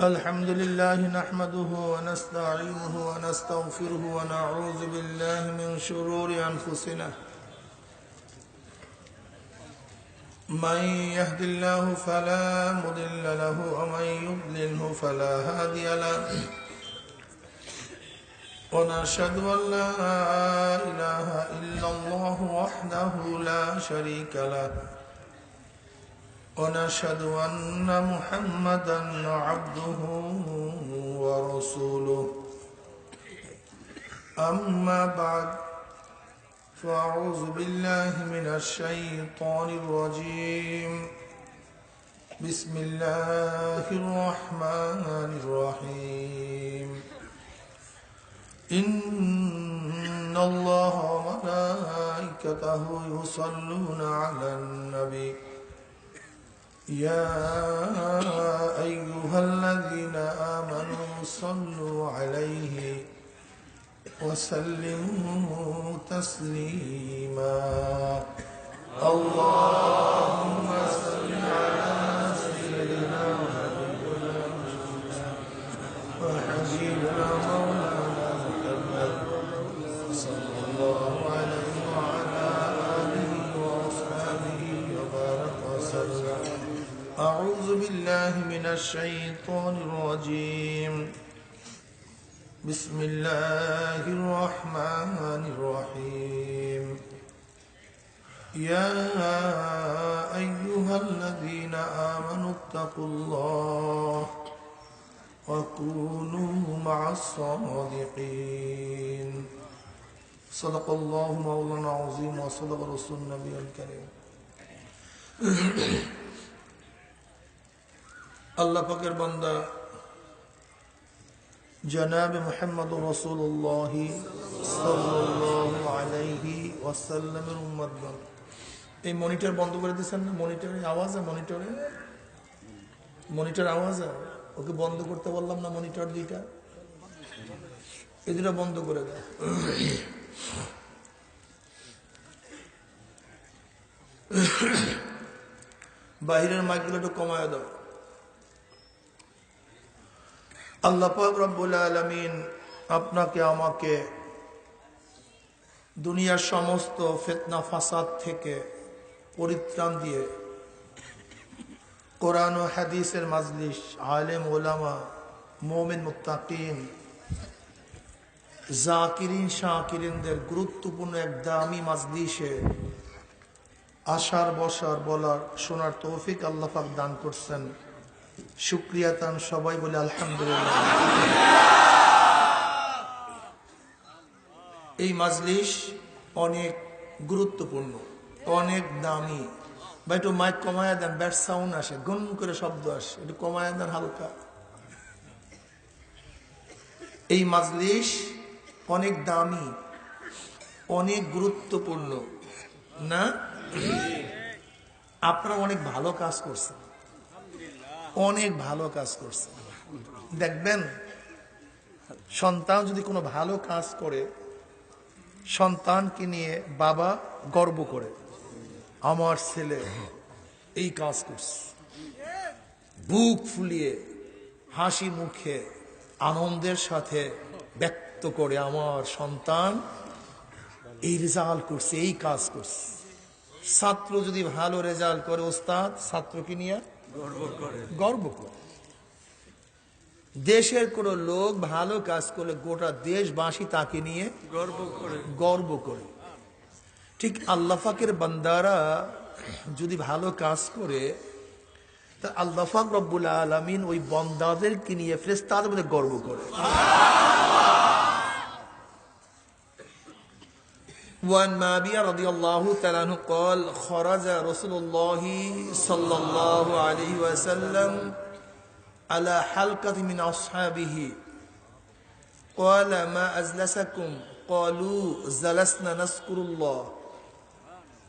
الحمد لله نحمده ونستعينه ونستغفره ونعوذ بالله من شرور أنفسنا من يهد الله فلا مضل له ومن يضلله فلا هادي له ونشهد أن لا إله إلا الله وحده لا شريك له ونشهد أن محمدا عبده ورسوله أما بعد فأعوذ بالله من الشيطان الرجيم بسم الله الرحمن الرحيم إن الله وملائكته يصلون على النبي يا أيها الذين آمنوا صلوا عليه وسلموا تسليما اللهم صل على سيدنا وحبيبنا مولانا محمد صلى الله عليه وعلى آله وأصحابه وبارك وسلم أعوذ بالله من الشيطان الرجيم بسم الله الرحمن الرحيم يا أيها الذين آمنوا اتقوا الله وكونوا مع الصادقين صدق الله مولانا العظيم وصدق رسول النبي الكريم আল্লাহ পাকের বান্দা জনাব মুহাম্মদ রাসূলুল্লাহ সাল্লাল্লাহু আলাইহি ওয়াসাল্লামের উম্মতগণ, এই মনিটর বন্ধ করে দিয়েছেন না? মনিটরের আওয়াজ, মনিটর আওয়াজ, ওকে বন্ধ করতে বললাম না? মনিটর দুইটা, এই দুটা বন্ধ করে দেয়। বাহিরের মাইকগুলো একটু কমায় দাও। আল্লাহ পাক রব্বুল আলামিন আপনাকে আমাকে দুনিয়ার সমস্ত ফিতনা ফাসাদ থেকে পরিত্রাণ দিয়ে কোরআন ও হাদিসের মাজলিস, আলেম ওলামা, মুমিন মুত্তাকিন, জাকিরিন শাকিরিনদের গুরুত্বপূর্ণ এক দামি মাজলিসে আসার, বসার, বলার, শোনার তৌফিক আল্লাহ পাক দান করছেন। শুকরিয়া তান সবাই বলে আলহামদুলিল্লাহ। এই মাজলিস অনেক গুরুত্বপূর্ণ, অনেক দামি। বা একটু মাইক কমায়া দেন, ব্যাট সাউন্ড আসে, গুন করে শব্দ আসে, একটু কমায়া দেন হালকা। এই মাজলিস অনেক দামি, অনেক গুরুত্বপূর্ণ না? আপনারা অনেক ভালো কাজ করছেন, অনেক ভালো কাজ করছেন। দেখবেন সন্তান যদি কোনো ভালো কাজ করে, সন্তানকে নিয়ে বাবা গর্ব করে, আমার ছেলে এই কাজ করছে, বুক ফুলিয়ে হাসি মুখে আনন্দের সাথে ব্যক্ত করে, আমার সন্তান এই রেজাল্ট করছে, এই কাজ করছে। ছাত্র যদি ভালো রেজাল্ট করে, ওস্তাদ ছাত্রকে নিয়ে গর্ব করে। দেশের কোন লোক ভালো কাজ করলে গোটা দেশবাসী তাকে নিয়ে গর্ব করে। ঠিক আল্লাহ পাকের বান্দারা যদি ভালো কাজ করে, তা আল্লাহ পাক রব্বুল আলামিন ওই বান্দাদেরকে নিয়ে ফেরেশতাদের মধ্যে গর্ব করে। وعن معاوية رضي الله تعالى عنه قال خرج رسول الله صلى الله عليه وسلم على حلقة من أصحابه قال ما أجلسكم قالوا جلسنا نذكر الله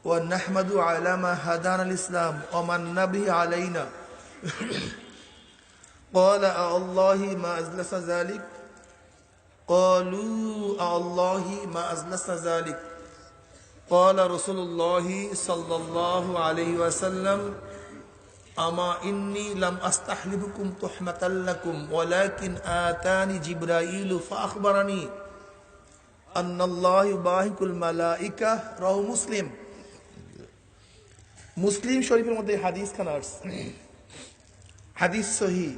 ونحمد على ما هدانا الإسلام ومن به علينا قال الله ما أجلس ذلك قالوا الله ما أجلس ذلك قال رسول الله صلى الله عليه وسلم আমা ইন্নী লাম আস্তাহলিফুকুম তুহমাতাল লাকুম ওয়ালাকিন আতানি জিবরাইল ফাখবারানি আন্নাল্লাহু ইউবাহিকুল মালাইকা রাহু মুসলিম। মুসলিম শরীফের মধ্যে হাদিস খানা আসছে, হাদিস সহিহ।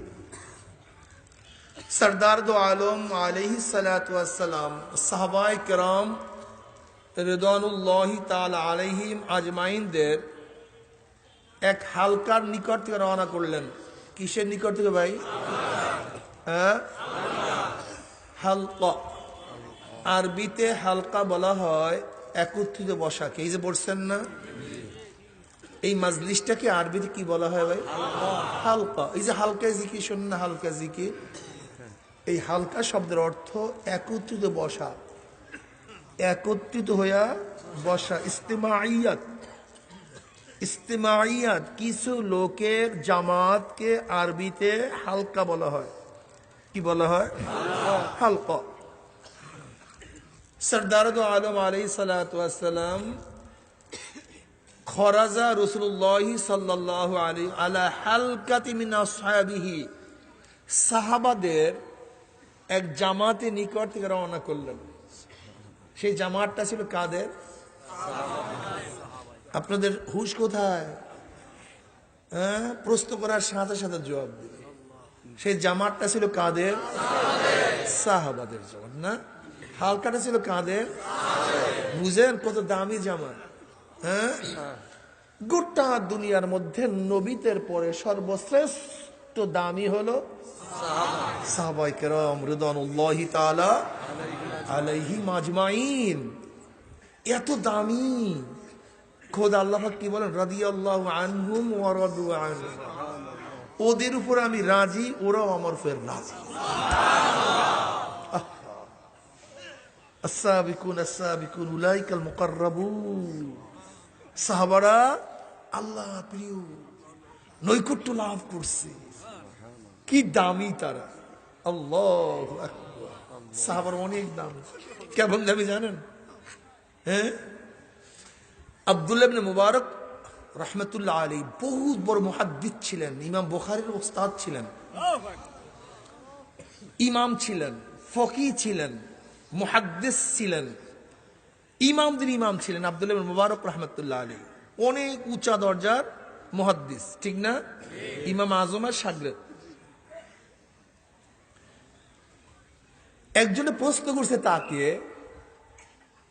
সরদার দো আলম আলাইহিস সালাতু ওয়াস সালাম সাহাবায়ে কেরাম রিদওয়ানুল্লাহি তাআলা আলাইহিম আজমাইনদের এক হালকার নিকট থেকে রওনা করলেন। কিসের নিকট থেকে ভাই? হালকা। আরবিতে হালকা বলা হয় একত্রিত বসাকে। এই যে বলছেন না, এই মাজলিসটাকে আরবিতে কি বলা হয় ভাই? হালকা। এই যে হালকা জিকির শোনেন না, হালকা জিকির, এই হালকা শব্দের অর্থ একত্রিত বসা, একত্রিত হইয়া বসা। ইস্তেমাইয়াত, ইস্তেমাইয়াত কিছু লোকের জামাতকে আরবিতে হালকা বলা হয়। কি বলা হয়? হালকা। সরদার দো আলম আলাইহিস সালাতু ওয়াস সালাম খরাজা রাসূলুল্লাহ সাল্লাল্লাহু আলাইহি আলা হালকাতি মিন আসহাবিহি, সাহাবাদের এক জামাতে নিকট থেকে রওনা করলেন। সেই জামাতটা ছিল কাদের? আপনাদের হুশ কোথায়? প্রশ্ন করার সাথে সাথে জবাব দিবে। সেই জামাতটা ছিল কাদের? সাহাবাদের জামাত না? হালকাটা ছিল কাদের? বুঝেন কত দামি জামাত? গোটা দুনিয়ার মধ্যে নবীদের পরে সর্বশ্রেষ্ঠ দামি হলো সাহাবায়ে কেরাম রিদওয়ানুল্লাহি তাআলা আলাইহিম আজমাইন। এত দামি। খোদা আল্লাহ পাক কি বলেন? রাদিয়াল্লাহু আনহুম ওয়া রাদু আনহু, ওদের উপর আমি রাজি, ওরাও আমার উপর রাজি। আস-সাবিকুন আস-সাবিকুন উলাইকাল মুকাররাবুন। সাহাবারা আল্লাহ প্রিয়, নৈকট্য লাভ করছে। কি দামি তারা! আল্লাহু আকবার। সাহাবার অনেক দামি। কেমন দামি জানেন? আব্দুল্লাহ ইবনে মুবারক রাহমাতুল্লাহ আলাইহি বহুত বড় মুহাদ্দিস ছিলেন, ইমাম বুখারীর উস্তাদ ছিলেন, ইমাম ছিলেন, ফকিহ ছিলেন, মুহাদ্দিস ছিলেন, ইমামদের ইমাম ছিলেন। আব্দুল্লাহ ইবনে মুবারক রাহমাতুল্লাহ আলাইহি অনেক উঁচা দরজার মুহাদ্দিস, ঠিক না? ইমাম আজমের শাগির্দ। একজনে প্রশ্ন করছে তাকে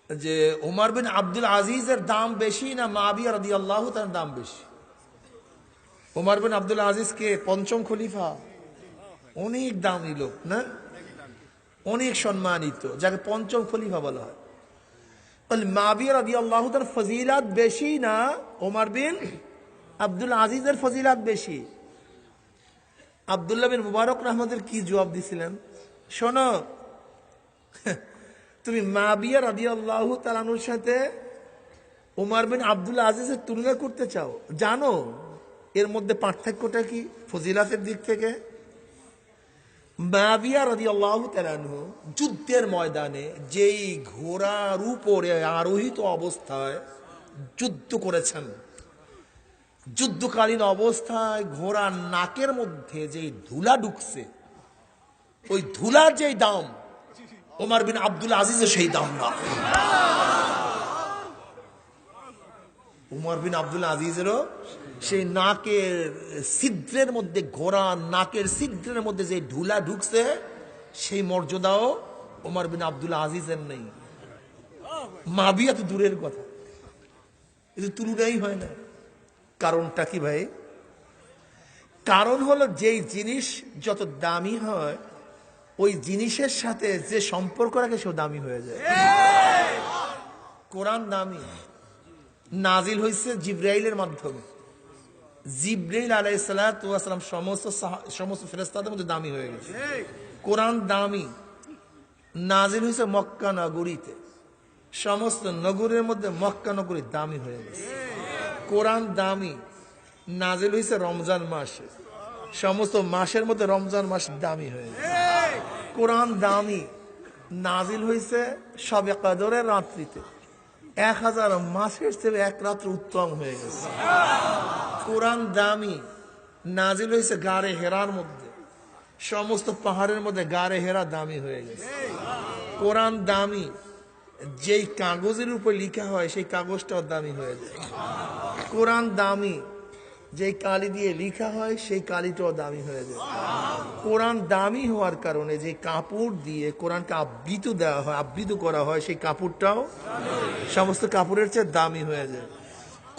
যে ওমর বিন আব্দুল আজিজের দাম বেশি না মুআবিয়া রাদিয়াল্লাহু তাআলার দাম বেশি? ওমর বিন আব্দুল আজিজ কে পঞ্চম খলিফা, অনেক দামি লোক না, অনেক সম্মানিত, যাকে পঞ্চম খলিফা বলা হয়। মুআবিয়া রাদিয়াল্লাহু তাআলার ফজিলত বেশি না ওমর বিন আব্দুল আজিজের ফজিলত বেশি? আব্দুল্লাহ বিন মুবারক রাহমাতুল্লাহ কি জবাব দিছিলেন? শোনো, তুমি মুআবিয়া রাদিয়াল্লাহু তাআলার সাথে ওমর বিন আব্দুল আজিজের তুলনা করতে চাও, জানো এর মধ্যে পার্থক্যটা কি ফজিলাতের দিক থেকে? মুআবিয়া রাদিয়াল্লাহু তাআলা যুদ্ধের ময়দানে যেই ঘোড়ার উপরে আরোহিত অবস্থায় যুদ্ধ করেছেন, যুদ্ধকালীন অবস্থায় ঘোড়ার নাকের মধ্যে যেই ধুলা ঢুকছে, ওই ধুলার যেই দাম ওমর বিন আব্দুল আজিজের সেই দাম না। ওমর বিন আব্দুল আজিজেরও সেই নাকের ছিদ্রের মধ্যে, ঘোড়ার নাকের ছিদ্রের মধ্যে যে ধুলা ঢুকছে, সেই মর্যাদাও ওমর বিন আব্দুল আজিজের নেই। মুআবিয়া তো দূরের কথা, এটা তুলনাই হয় না। কারণটা কি ভাই? কারণ হলো যেই জিনিস যত দামি হয়, ওই জিনিসের সাথে যে সম্পর্ক রাখে সেও দামি হয়ে যায়। কোরআন দামি, নাজিল হয়েছে জিবরাইলের মাধ্যমে। জিবরাইল আলাইহিস সালাতু ওয়াস সালাম সমস্ত ফেরেশতাদের মধ্যে দামি হয়ে গেছে। কোরআন দামি, নাজিল হয়েছে মক্কা নগরীতে, সমস্ত নগরের মধ্যে মক্কা নগরী দামি হয়ে গেছে। কোরআন দামি, নাজিল হয়েছে রমজান মাসে, সমস্ত মাসের মধ্যে রমজান মাস দামি হয়ে গেছে। কোরআন দামি, নাজিল হয়েছে শবে কদরের রাত্রিতে, 1000 মাসের চেয়ে এক রাত্র উত্তম হয়ে গেছে। কোরআন দামি, নাজিল হয়েছে গারে হেরার মধ্যে। সমস্ত পাহাড়ের মধ্যে গারে হেরা দামি হয়ে গেছে। কোরআন দামি, যেই কাগজের উপর লেখা হয় সেই কাগজটাও দামি হয়ে যায়। কোরআন দামি, যেই কালি দিয়ে লেখা হয় সেই কালিটাও দামি হয়ে যায়। কোরআন দামি হওয়ার কারণে যে কাপড় দিয়ে কোরআনকে আবৃত দেওয়া হয়, আবৃত করা হয়, সেই কাপড়টাও সমস্ত কাপড়ের চেয়ে দামি হয়ে যায়।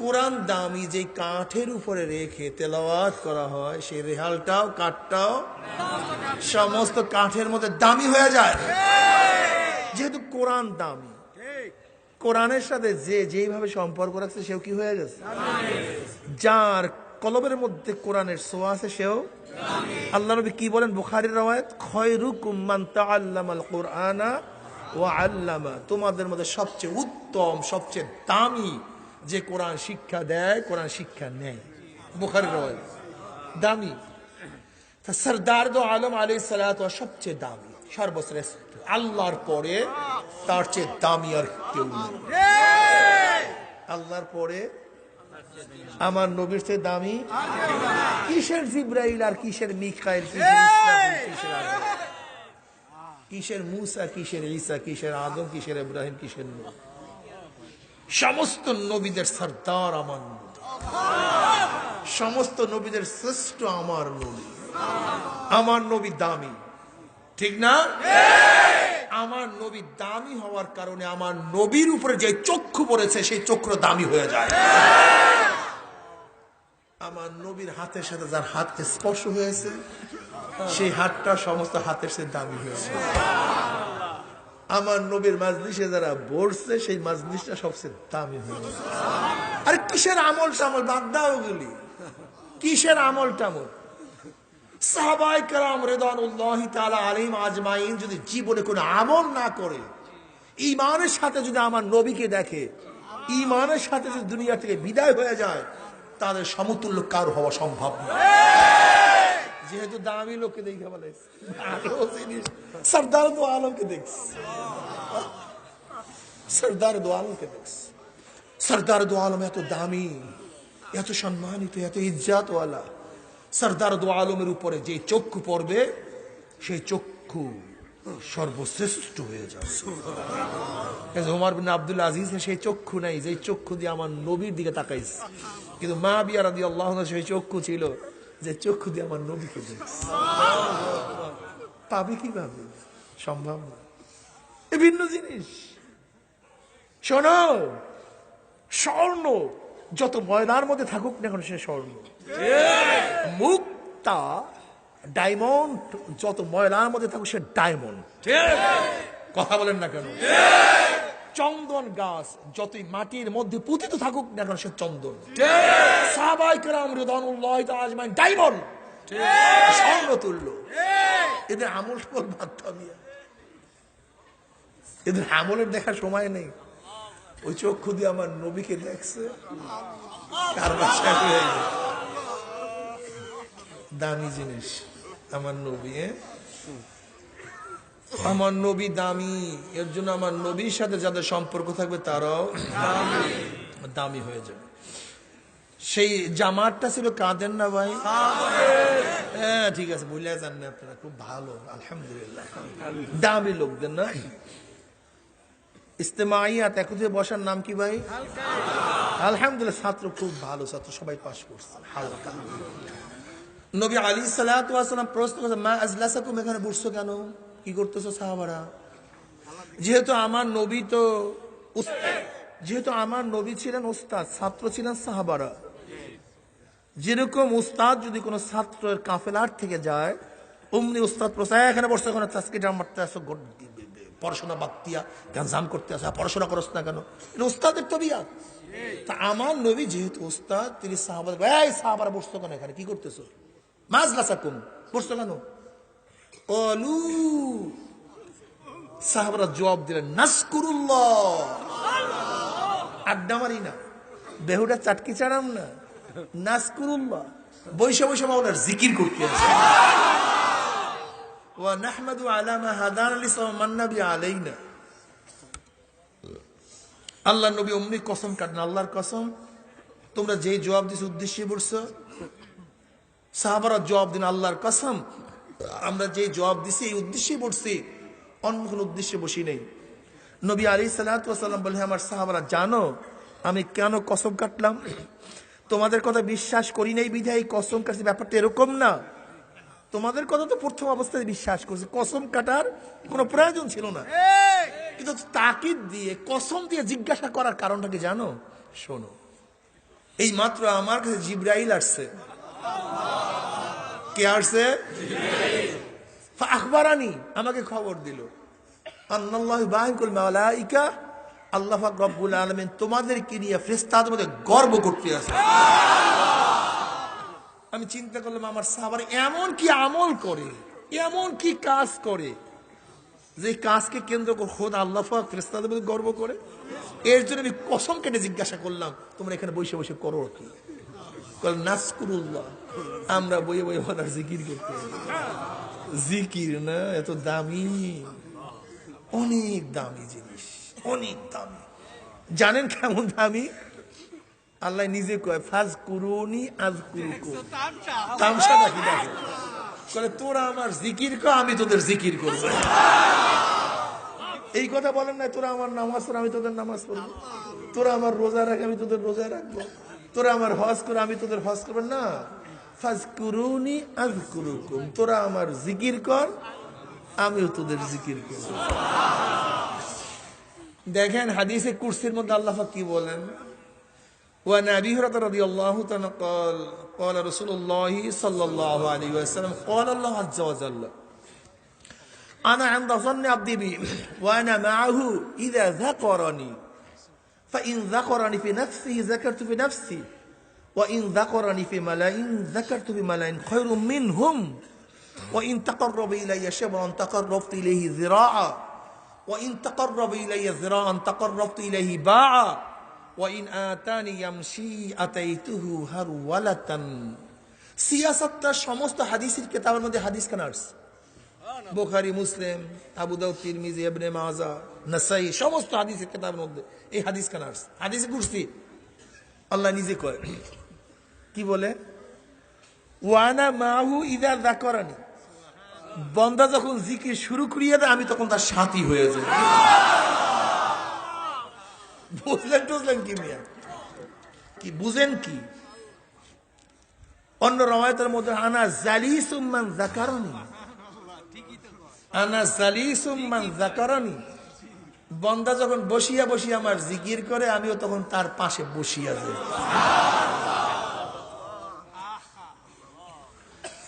কোরআন দামি, যে কাঠের উপরে রেখে তেলাওয়াত করা হয় সেই রেহালটাও, কাঠটাও সমস্ত কাঠের মধ্যে দামি হয়ে যায়। যেহেতু কোরআন দামি, কোরআনের সাথে যে যেইভাবে সম্পর্ক রাখছে সেও কি হয়ে গেছে? যার কলবের মধ্যে কোরআনের ছোঁয়া আছে সেও। আল্লাহ নবী কি বলেন বুখারীর রওয়ায়াত, খায়রুকুম মান তাআল্লামাল কুরআনা ওয়া আল্লামা, তোমাদের মধ্যে সবচেয়ে উত্তম, সবচেয়ে দামি যে কোরআন শিক্ষা দেয়, কোরআন শিক্ষা নেয়। বুখারীর রওয়ায়াত, দামি। সরদার দো আলম আলাইহিস সালাতু সবচেয়ে দামি, সর্বশ্রেষ্ঠ। আল্লাহর পরে তার চেয়ে দামি আর কেউ নেই। আল্লাহর পরে আমার নবীর চেয়ে দামি কিসের জিব্রাইল আর কিসের মিকাইল, কিসের মুসা, কিসের ঈসা, কিসের আদম, কিসের ইব্রাহিম, কিসের নূহ। সমস্ত নবীদের সরদার আমার নবী, সমস্ত নবীদের শ্রেষ্ঠ আমার নবী। আমার নবী দামি, ঠিক না? আমার নবী দামি হওয়ার কারণে আমার নবীর উপরে যে চক্ষু পড়েছে সেই চক্ষু দামি হয়ে যায়। আমার নবীর হাতের সাথে যার হাত স্পর্শ হয়েছে সেই হাতটা সমস্ত হাতের সাথে দামি হয়েছে। আমার নবীর মাজলিসে যারা বসছে সেই মাজলিসটা সবচেয়ে দামি হয়েছে। আরে কিসের আমল টামল বাদ দাও ওগুলি, কিসের আমল টামল? সাহাবায়ে কেরাম রিদওয়ানুল্লাহি তাআলা আলাইহিম আজমাইন যদি জীবনে কোনো আমল না করে, ঈমানের সাথে যদি আমার নবীকে দেখে, ঈমানের সাথে যদি দুনিয়া থেকে বিদায় হয়ে যায়, তাদের সমতুল্য কারো হওয়া সম্ভব না। যেহেতু দামি লোককে দেখে বলে সরদার দো আলমকে দেখছি, সরদার দো আলমকে দেখছি। সরদার দো আলম এত দামি, এত সম্মানিত, এত ইজ্জতওয়ালা। সরদার দো আলমের উপরে যে চক্ষু পড়বে সেই চক্ষু সর্বশ্রেষ্ঠ হয়ে যাবে। ওমর বিন আব্দুল আজিজের সেই চক্ষু নাই যে চক্ষু দিয়ে আমার নবীর দিকে তাকাইছে, কিন্তু মুআবিয়া রাদিয়াল্লাহু আনহু সেই চক্ষু ছিল যে চক্ষু দিয়ে আমার নবীকে দেখছে। পাবে কিভাবে? সম্ভব না। বিভিন্ন জিনিস শোনো, স্বর্ণ যত ময়লার মধ্যে থাকুক না কেন সে স্বর্ণ। মুক্তা, ডায়মন্ড যত ময়লার মধ্যে থাকুক সে ডায়মন্ড। কথা বলেন না কেন? চন্দন গাছ যতই মাটির মধ্যে পুঁতিত থাকুক না কেন সে চন্দন। সাহাবায়ে কেরাম রিদওয়ানুল্লাহি তাআলা আজমাইন ডায়মন্ড, স্বর্ণ তুল্য। এদের আমল সব বাদ দিয়া, এদের আমলের দেখার সময় নেই। ওই চক্ষু দিয়ে আমার নবীকে দেখছে, কার বাসায় হয়ে গেছে। দামি জিনিস আমার নবী। আমার নবী দামি, এর জন্য আমার নবীর সাথে যাদের সম্পর্ক থাকবে তারাও দামি হয়ে যাবে। সেই জামাতটা ছিল কাঁদেন না ভাই? হ্যাঁ ঠিক আছে, ভুলে যান না আপনারা, খুব ভালো আলহামদুলিল্লাহ। দামি লোকদের না ইস্তেমাইয়াত একত্রে বসার নাম কি ভাই? আলহামদুলিল্লাহ, ছাত্র খুব ভালো ছাত্র, সবাই পাস করছে। হালকা নবী আলাইহিস সালাতু ওয়াস সালাম প্রশ্ন করেছে, মা আজলাসাকুম, এখানে বসছো কেন, কি করতেছো সাহাবারা? যেহেতু আমার নবী তো যেহেতু আমার নবী ছিলেন উস্তাদ, ছাত্র ছিলেন সাহাবারা। যেরকম উস্তাদ যদি কোনো ছাত্রের কাফেলার থেকে যায়, অমনি উস্তাদ প্রশ্ন, এখানে বসছো কেন, আজকে মারতে আসো, পড়াশোনা বাদ দিয়া গান করতে আসো, পড়াশোনা করছ না কেন? এটা উস্তাদের তবিয়ত। তা আমার নবী যেহেতু উস্তাদ, তিনি সাহাবারা, এই সাহাবারা বসছো কেন, এখানে কি করতেছো? মাজলাসাকুম, বসছো কেন? ক্বালু, সাহাবারা জবাব দিলেন, নাসকুরুল্লাহ, আড্ডা মারি না, বেহুদা চাটকি চাড়াম না, নাসকুরুল্লাহ, বৈশা বৈশা মাওলার জিকির করতে আছে। ওয়া নাহমাদু আলা মা হাদানা লিসাওয়া মান্না বি আলাইনা। আল্লাহর নবী অমনি কসম কাটেন, আল্লাহর কসম, তোমরা যেই জবাব দিছ উদ্দেশ্যে বলছো, সাহাবারা জবাব দিন, আল্লাহর কসম আমরা যে জবাব দিছি এই উদ্দেশ্যে বসছি, অন্য কোনো উদ্দেশ্যে বসি নেই। নবী আলাইহিস সালাতু ওয়াস সালাম বলে, আমার সাহাবারা জানো আমি কেন কসম কাটলাম? তোমাদের কথা বিশ্বাস করি নাই বিধায় কসম কাটছি, ব্যাপারটা এরকম না। তোমাদের কথা তো প্রথম অবস্থায় বিশ্বাস করছি, কসম কাটার কোনো প্রয়োজন ছিল না, কিন্তু তাকিদ দিয়ে কসম দিয়ে জিজ্ঞাসা করার কারণটা কি জানো? শোনো, এই মাত্র আমার কাছে জিবরাইল আসছে। কে আসছে? আখবারানি, আমাকে খবর দিল, আল্লাহ বাহিকুল মালাইকা, আল্লাহ পাক রব্বুল আলামিন তোমাদেরকে নিয়ে ফেরেশতাদের মধ্যে গর্ব করতে আছে। আমি চিন্তা করলাম আমার সাহাবারা এমন কি আমল করে, এমন কি কাজ করে যে কাজকে কেন্দ্র করে খোদ আল্লাহ পাক ফেরেশতাদের মধ্যে গর্ব করে। এর জন্য আমি কসম কেটে জিজ্ঞাসা করলাম, তোমরা এখানে বসে বসে করো কি? নাসকুরুল্লাহ, আমরা বইয়ে বইয়ে ওনার জিকির করতে। জিকির না, এত দামি, অনেক দামি জিনিস, অনেক দামি। জানেন কেমন দামি? আল্লাহ নিজে কয়, ফাজকুরুনি আযকুরুকুম। তামসাটা কি দেখো, বলে তোরা আমার জিকির কর, আমি তোদের জিকির করব। এই কথা বলেন না, তোরা আমার নামাজ পড়, আমি তোদের নামাজ পড়বো। তোরা আমার রোজা রাখ, আমি তোদের রোজা রাখবো। তোরা আমার হজ কর, আমি তোদের হজ করবো না। ফাজকুরুনি আযকুরুকুম, তোরা আমার জিকির কর, আমিও তোদের জিকির করব। দেখেন হাদিসে কুরসির মধ্যে আল্লাহ পাক কি বলেন? وعن أبي هريرة رضي الله عنه قال قال رسول الله صلى الله عليه وسلم قال الله عز وجل أنا عند ظن عبدي بي وأنا معه إذا ذكرني فإن ذكرني في نفسه ذكرت في نفسي وإن ذكرني في ملأ ذكرت في ملأ خير منهم وإن تقرب إلي شبرا تقربت إليه ذراعا وإن تقرب إلي ذراعا تقربت إليه باعا وإن آتاني يمشي أتيته هرولة। সিয়াসাতটা সমস্ত হাদিসের কিতাবের মধ্যে হাদিস খানা আসছে। বুখারী, মুসলিম, আবু দাউদ, তিরমিজি, ইবনে মাজাহ, নাসাই, সমস্ত হাদিসের কিতাবের মধ্যে এই হাদিস খানা আসছে। হাদিসে কুরসি আল্লাহ নিজে কয়, কি বলে? ওয়ানা মাহু ইযা যাকারানি, বান্দা যখন জিকির শুরু করিয়ে দেয় আমি তখন তার সাথী হয়ে যাই। বুঝলেন টুঝলেন কি মিয়া? কি বুঝেন কি? অন্য রওয়ায়াতের মধ্যে আনা জালিসুম মান যাকারানি, আনা জালিসুম মান যাকারানি, বান্দা যখন বসিয়া বসিয়া আমার জিকির করে আমিও তখন তার পাশে বসিয়া যাই।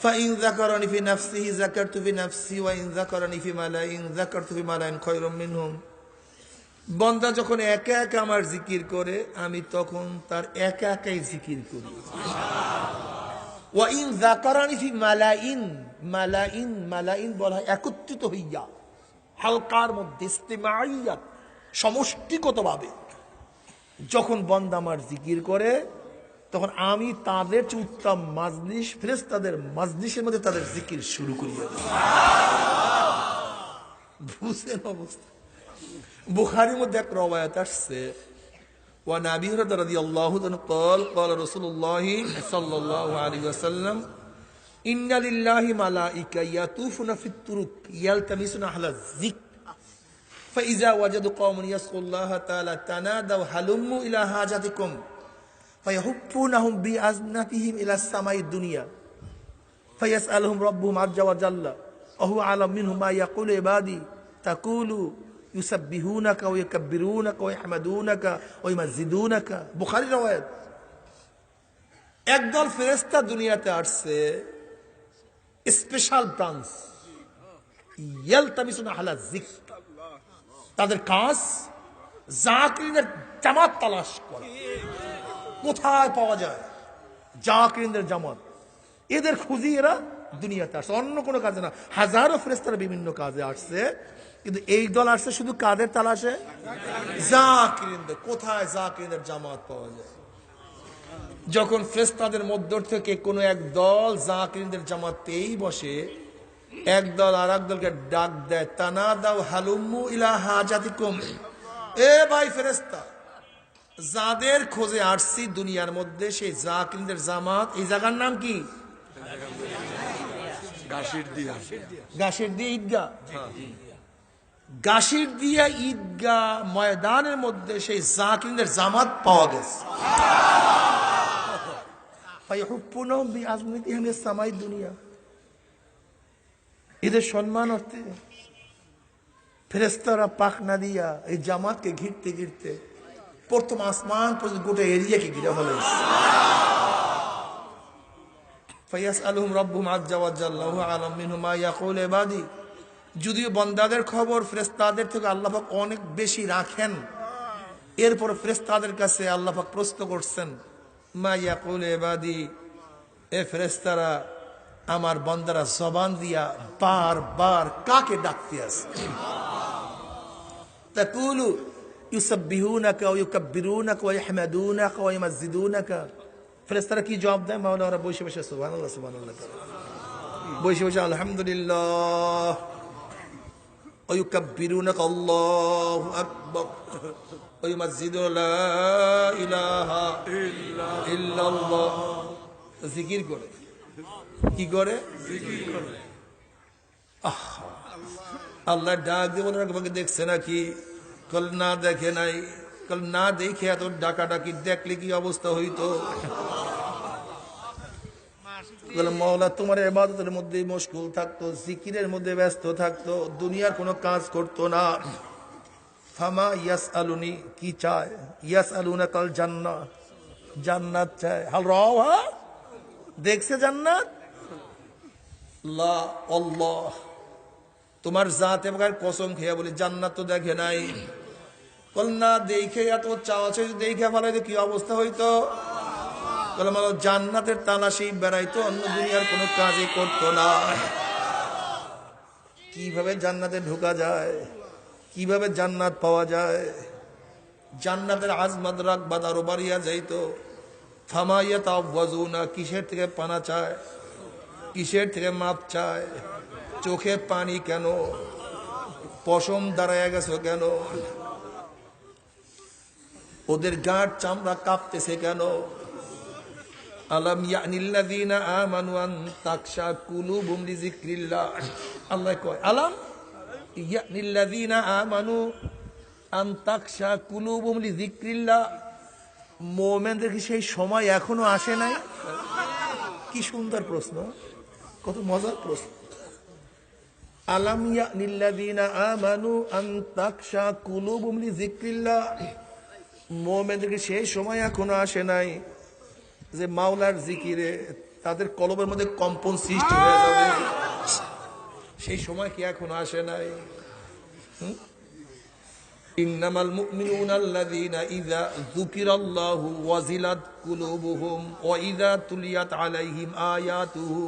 فإن ذكرني في نفسه ذكرت في نفسي وإن ذكرني في ملأ ذكرت في ملأ خير منهم। বান্দা যখন একা একা আমার জিকির করে আমি তখন তার একা একাই জিকির করি। ওয়াইন যাকারানি ফি মালাইন, মালাইন মালাইন বলা হয় একত্রিত হইয়া, হালকার মধ্যে ইস্তিমাইয়াত, সমষ্টিগতভাবে যখন বান্দা আমার জিকির করে তখন আমি তাদের উত্তম মাজলিস, ফেরেশতাদের মাজলিসের মধ্যে তাদের জিকির শুরু করি। বুঝেন অবস্থা? বুখারীর মধ্যে এক রওয়ায়াত আসছে, ওয়ান আবি হুরায়রা রাদিয়াল্লাহু আনহু قال قال رسول الله صلى الله عليه وسلم إن لله ملائكة يطوفون في الطرق يلتمسون أهل الذكر فإذا وجدوا قوما يذكرون الله تعالى تنادوا هلموا إلى حاجتكم فيحفونهم بأذنتهم إلى السماء الدنيا فيسألهم ربهم عز وجل وهو أعلم منهم ما يقول عبادي تقول يسبحونك ويكبرونك ويحمدونك ويمجدونك। বুখারী রওয়ায়াত। একদল ফেরেশতা দুনিয়াতে আসছে, স্পেশাল ব্রাঞ্চ, ইয়ালতামিসুনা আহলা যিকর, তাদের কাজ জাকিরিনের জামাত তালাশ করা। কোথায় পাওয়া যায় জাকিরিনদের জামাত? এদের খুঁজি এরা দুনিয়াতে আসছে, অন্য কোনো কাজে না। হাজারো ফেরেশতারা বিভিন্ন কাজে আসছে, কিন্তু এই দল আসছে শুধু কাদের তালাশে? জাকিরিনদের। কোথায় জাকিরিনদের জামাত পাওয়া যায়? যখন ফেরেশতাদের মধ্য থেকে কোনো এক দল জাকিরিনদের জামাতেই বসে, এক দল আর এক দলকে ডাক দেয়, তানাদাউ হালুম্মু ইলা হাজাতিকুম, এ ভাই ফেরেশতা, যাদের খোঁজে আসছি দুনিয়ার মধ্যে সেই জাকিরিনদের জামাত, এই জায়গার নাম কি? ঘাসের দিয়ে ঈদগাহ, ঘাসের দিয়ে ঈদগাহ ময়দানের মধ্যে সেই জাকিরদের জামাত পাওয়া গেছে। দুনিয়া এদের সম্মান অর্থে ফেরেশতারা পাখনা দিয়া এই জামাতকে ঘিরতে ঘিরতে প্রথম আসমান পর্যন্ত গোটা এরিয়াকে ঘিরে ফেলেছে। ফায়াসআলুহুম রাব্বুহুম আযজা ওয়া জাল্লা ওয়া আ'লামু মিনহুম মা ইয়াকুলু ইবাদি। যদিও বান্দাদের খবর ফেরেশতাদের থেকে আল্লাহ পাক অনেক বেশি রাখেন, এরপর ফেরেশতাদের কাছে আল্লাহ পাক প্রশ্ন করছেন, মা ইয়াকুলু ইবাদি, এ ফেরেশতারা আমার বান্দারা জবান দিয়া বারবার কাকে ডাকতে আছে? তাকুলু ইউসাব্বিহুনাকা ওয়া ইউকাব্বিরুনাকা ওয়া ইয়াহমাদুনাকা ওয়া ইউমাজ্জিদুনাকা। ফেরেশতারা কি জবাব দেয়? মাওলা ওরা বসে বসে সুবহানাল্লাহ সুবহানাল্লাহ, বসে বসে আলহামদুলিল্লাহ, ওয়া ইউকাব্বিরুনাকা আল্লাহু আকবার, ওয়া ইউমাজ্জিদুনা লা ইলাহা ইল্লাল্লাহ। জিকির করে। কি করে? জিকির করে। আল্লাহ ডাক দিয়ে বলে আমাকে দেখছে নাকি? কল না দেখে নাই। কল না দেখে এত ডাকাডাকি দেখলে কি অবস্থা হইতো? মওলা তোমার ইবাদতের মধ্যে মশগুল থাকতো, জিকিরের মধ্যে ব্যস্ত থাকতো, দুনিয়ার কোনো কাজ করতো না। ফামা ইয়াসআলুনি, কি চায়? ইয়াসআলুনাকাল জান্নাহ, জান্নাত চায়। হাল রাওহা, দেখছে জান্নাত? লা আল্লাহ, তোমার জাতে বগার কসম খেয়ে বলি জান্নাত তো দেখে নাই। কল না দেখে এত চাওয়া চাই, দেখে ফেলাইতো কি অবস্থা হইতো? জান্নাতের তালাশি বেড়াইতো, অন্য দুনিয়ার কোনো কাজই করতো না। কিভাবে জান্নাতে ঢোকা যায়, কিভাবে জান্নাত পাওয়া যায়, জান্নাতের আজমাত রাগবাদ আরো বাড়িয়া যাইতো। থামাইয়া তাওয়াজুনা, কিসের থেকে পানা চায়, কিসের থেকে মাপ চায়? চোখে পানি কেন? পশম দাঁড়ায় গেছো কেন? ওদের গাঁট চামড়া কাঁপতেছে কেন? আলাম ইয়ানিল্লাযীনা আমানু আন তাকশা কুলুবুহুম লিযিকরিল্লাহ। আল্লাহ কয় আলাম ইয়ানিল্লাযীনা আমানু আন তাকশা কুলুবুহুম লিযিকরিল্লাহ। মুমিনদের কি সেই সময় এখনো আসে নাই? কি সুন্দর প্রশ্ন, কত মজার প্রশ্ন। আলাম ইয়ানিল্লাযীনা আমানু আন তাকশা কুলুবুহুম লিযিকরিল্লাহ। মুমিনদের কি সেই সময় এখনো আসে নাই যে মাওলার জিকিরে তাদের কলবের মধ্যে কম্পন সৃষ্টি হয়ে যাবে? সেই সময় কি এখনো আসে নাই? ইন্নামাল মুমিনুনা আল্লাযীনা ইযা যুকিরাল্লাহু ওয়াজিলাত কুলুবুহুম ওয়া ইযা তুলিয়াত আলাইহিম আয়াতুহু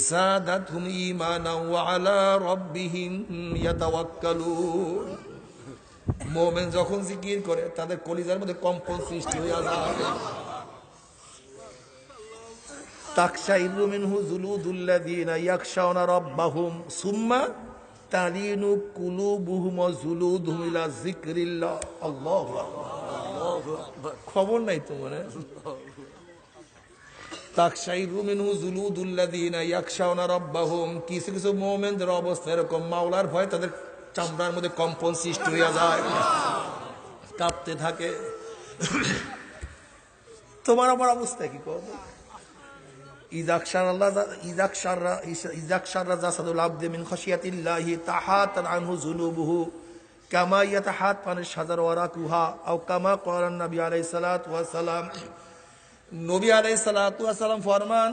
যাদাতহুম ঈমানান ওয়া আলা রাব্বিহিম ইয়াতাওয়াক্কালুন। মুমিন যখন জিকির করে তাদের কলিজার মধ্যে কম্পন সৃষ্টি হয়ে যায়। তাকশাইরু মিনহু জুলুদুল্লাযীনা ইয়াখশাউনা রাব্বাহুম সুম্মা তালিনু কুলুবুহুম ওয়া জুলুদুহুম ইলা যিকরিল্লাহ। আল্লাহু আকবার। খবর নাই তোমার? তাকশাইরু মিনহু জুলুদুল্লাযীনা ইয়াখশাউনা রাব্বাহুম, কিছু কিছু মুমিনদের অবস্থা এরকম, মাওলার ভয় তাদের চামড়ার মধ্যে কম্পন সৃষ্টি হয়ে যায়, কাঁপতে থাকে। তোমার আমার অবস্থা কি কর? নবী আলাইহিস সালাতু ওয়াস সালাম ফরমান,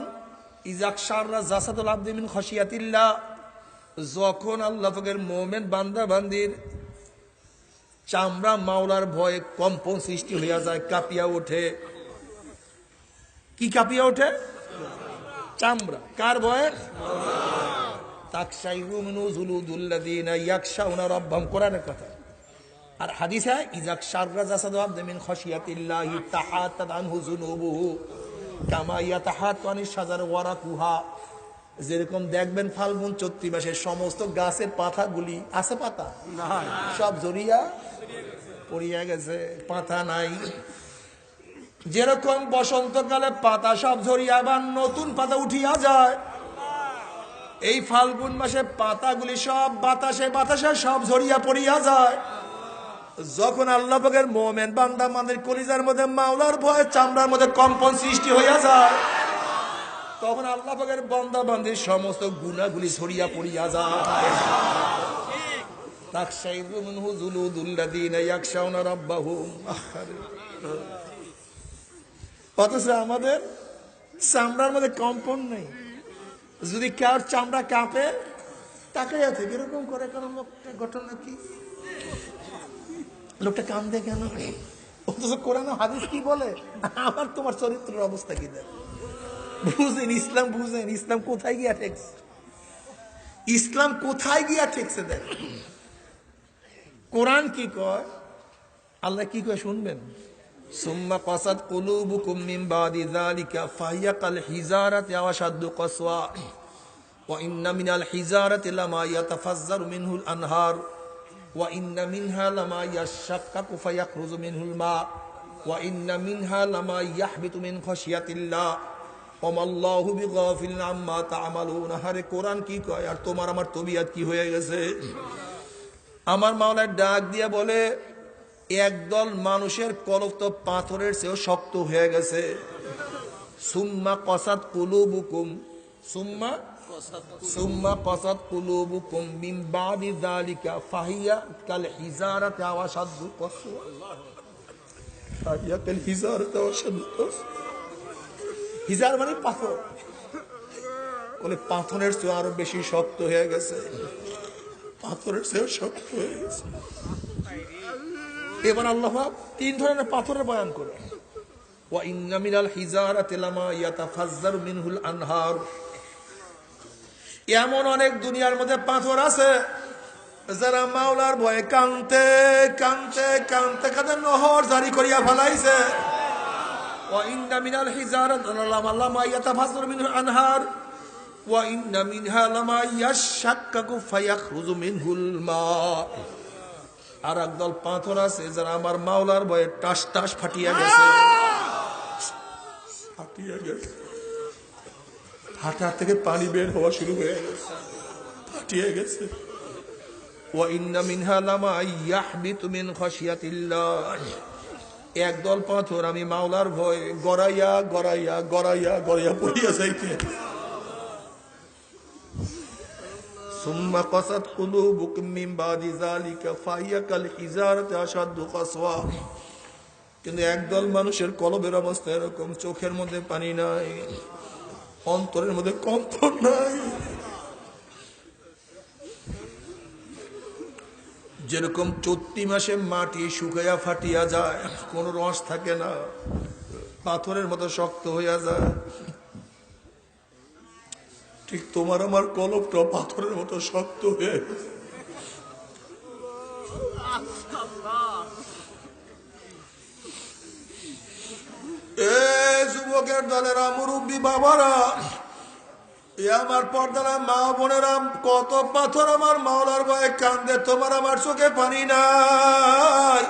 ইযাকশাররা জাসাদুল আবদি মিন খাশিয়াতিল্লাহ, যখন আল্লাহ পাকের মুমিন বান্দা বান্দির চামড়া মাওলার ভয়ে কম্পন সৃষ্টি হইয়া যায়, কাঁপিয়া ওঠে। কি কাঁপিয়া ওঠে? চামড়া। কার ভয়ে? তাকশাইরু মিনহু জুলুদুল্লাযীনা ইয়াখশাউনা রাব্বাহুম, কোরআনের কথা। আর হাদিসে ইযাকশাররা জাসাদুল আবদি মিন খাশিয়াতিল্লাহি তাহাতাত আনহু যুনুবুহু কামা ইয়াতাহাত্তু আনিশ শাজার ওয়ারাকুহা। যেরকম দেখবেন ফাল্গুন চৈত্র মাসে সমস্ত গাছের পাতাগুলি, আছে পাতা? সব ঝরিয়া পড়িয়া গেছে, পাতা নাই। যেরকম বসন্তকালে পাতা সব ঝরিয়া আবার নতুন পাতা উঠিয়া যায়, এই ফাল্গুন মাসে পাতাগুলি সব বাতাসে বাতাসে সব ঝরিয়া পড়িয়া যায়। যখন আল্লাহ পাকের মোমেন বান্দা আমাদের কলিজার মধ্যে মাওলার ভয়ে চামড়ার মধ্যে কম্পন সৃষ্টি হইয়া যায়, তখন আল্লাহ পাকের বান্দা বান্দির সমস্ত গুনাহগুলি ছড়িয়া পড়িয়া যায়। অথচ আমাদের চামড়ার মধ্যে কম্পন নেই। যদি কার চামড়া কাঁপে তাকে আছে এরকম করে, কারণ লোকটা ঘটনা কি, লোকটা কান্দে কেন? অথচ কোরআন হাদিস কি বলে? আমার তোমার চরিত্রের অবস্থা কি দেখ, বুঝেন ইসলাম, বুঝেন ইসলাম কোথায় গিয়া ঠেকছে, ইসলাম কোথায় গিয়া ঠেকছে দেখ। কোরআন কি কয়, আল্লাহ কি কয় শুনবেন? সুম্মা কাসাত কুলুবুকুম মিন বাদি যালিকা ফাহিয়া কাল হিজারাতি আও আশাদ্দু কাসওয়া ওয়া ইন্না মিনাল হিজারাতি লামা ইয়াতাফাজ্জারু মিনহুল আনহার ওয়া ইন্না মিনহা লামা ইয়াশাক্কাকু ফায়াখরুজু মিনহুল মা ওয়া ইন্না মিনহা লামা ইয়াহবিতু মিন খাশিয়াতিল্লাহ ওয়া মাল্লাহু বিগাফিলিন আম্মা তা'মালুন। আরে কোরআন কি কয় আর তোমার আমার তবিয়ত কি হয়ে গেছে? আমার মাওলা ডাক দিয়া বলে, একদল মানুষের কলব তো পাথরের চেয়েও শক্ত হয়ে গেছে। সুম্মা কাসাত কুলুবুকুম, সুম্মা কাসাত কুলুবুকুম মিন বাদি যালিকা ফাহিয়া কাল হিজারাতি আও আশাদ্দু কাসওয়া, ফাহিয়া কাল হিজারাতি আও আশাদ্দু কাসওয়া। হিজার মানে পাথর, বলে পাথরের চেয়ে আরো বেশি শক্ত হয়ে গেছে, পাথরের চেয়েও শক্ত হয়ে গেছে। এবার আল্লাহ তিন ধরনের পাথরের বয়ান করে, ওয়া ইন্না মিনাল হিজারাতি লামা ইয়াতাফাজ্জারু মিনহুল আনহার। এমন অনেক দুনিয়ার মধ্যে পাথর আছে যারা মাওলার ভয়ে কানতে কানতে কানতে কাঁদে নহর জারি করিয়া ফেলাইছে। ওয়া ইন্না মিনাল হিজারাতি লামা ইয়াতাফাজ্জারু মিনহুল আনহার ওয়া ইন্না মিনহা লামা ইয়াশাক্কাকু ফায়াখরুজু মিনহুল মা। আর একদল পাথর আছে যারা আমার মাওলার ভয়ে টাস টাস ফাটিয়া গেছে, ফাটিয়া গেছে, হাঁটা থেকে পানি বের হওয়া শুরু হয়ে গেছে, ফাটিয়া গেছে। ওয়া ইন্না মিনহা লামা ইয়াহবিতু মিন খাশিয়াতিল্লাহ। একদল পাথর আমি মাওলার ভয়ে গড়াইয়া গড়াইয়া গড়াইয়া গড়াইয়া পড়িয়া যাইতে। সুম্মা কাসাত কুলুবুকুম মিন বাদি যালিকা ফাহিয়া কাল হিজারাতি আশাদ্দু কাসওয়া। কিন্তু একদল মানুষের কলবের অবস্থা এরকম, চোখের মধ্যে পানি নাই, অন্তরের মধ্যে কম্পন নাই। যেরকম চৈত্র মাসে মাটি শুকাইয়া ফাটিয়া যায়, কোন রস থাকে না, পাথরের মতো শক্ত হইয়া যায়, ঠিক তোমার আমার কলবটা পাথরের মতো শক্ত হয়ে গেছে। যুবকের দলেরা, মুরব্বী বাবারা, আমার পর্দারা মা বোনেরা, কত পাথর আমার মাওলার ভয়ে কান্দে, তোমার আমার চোখে পানি নাই।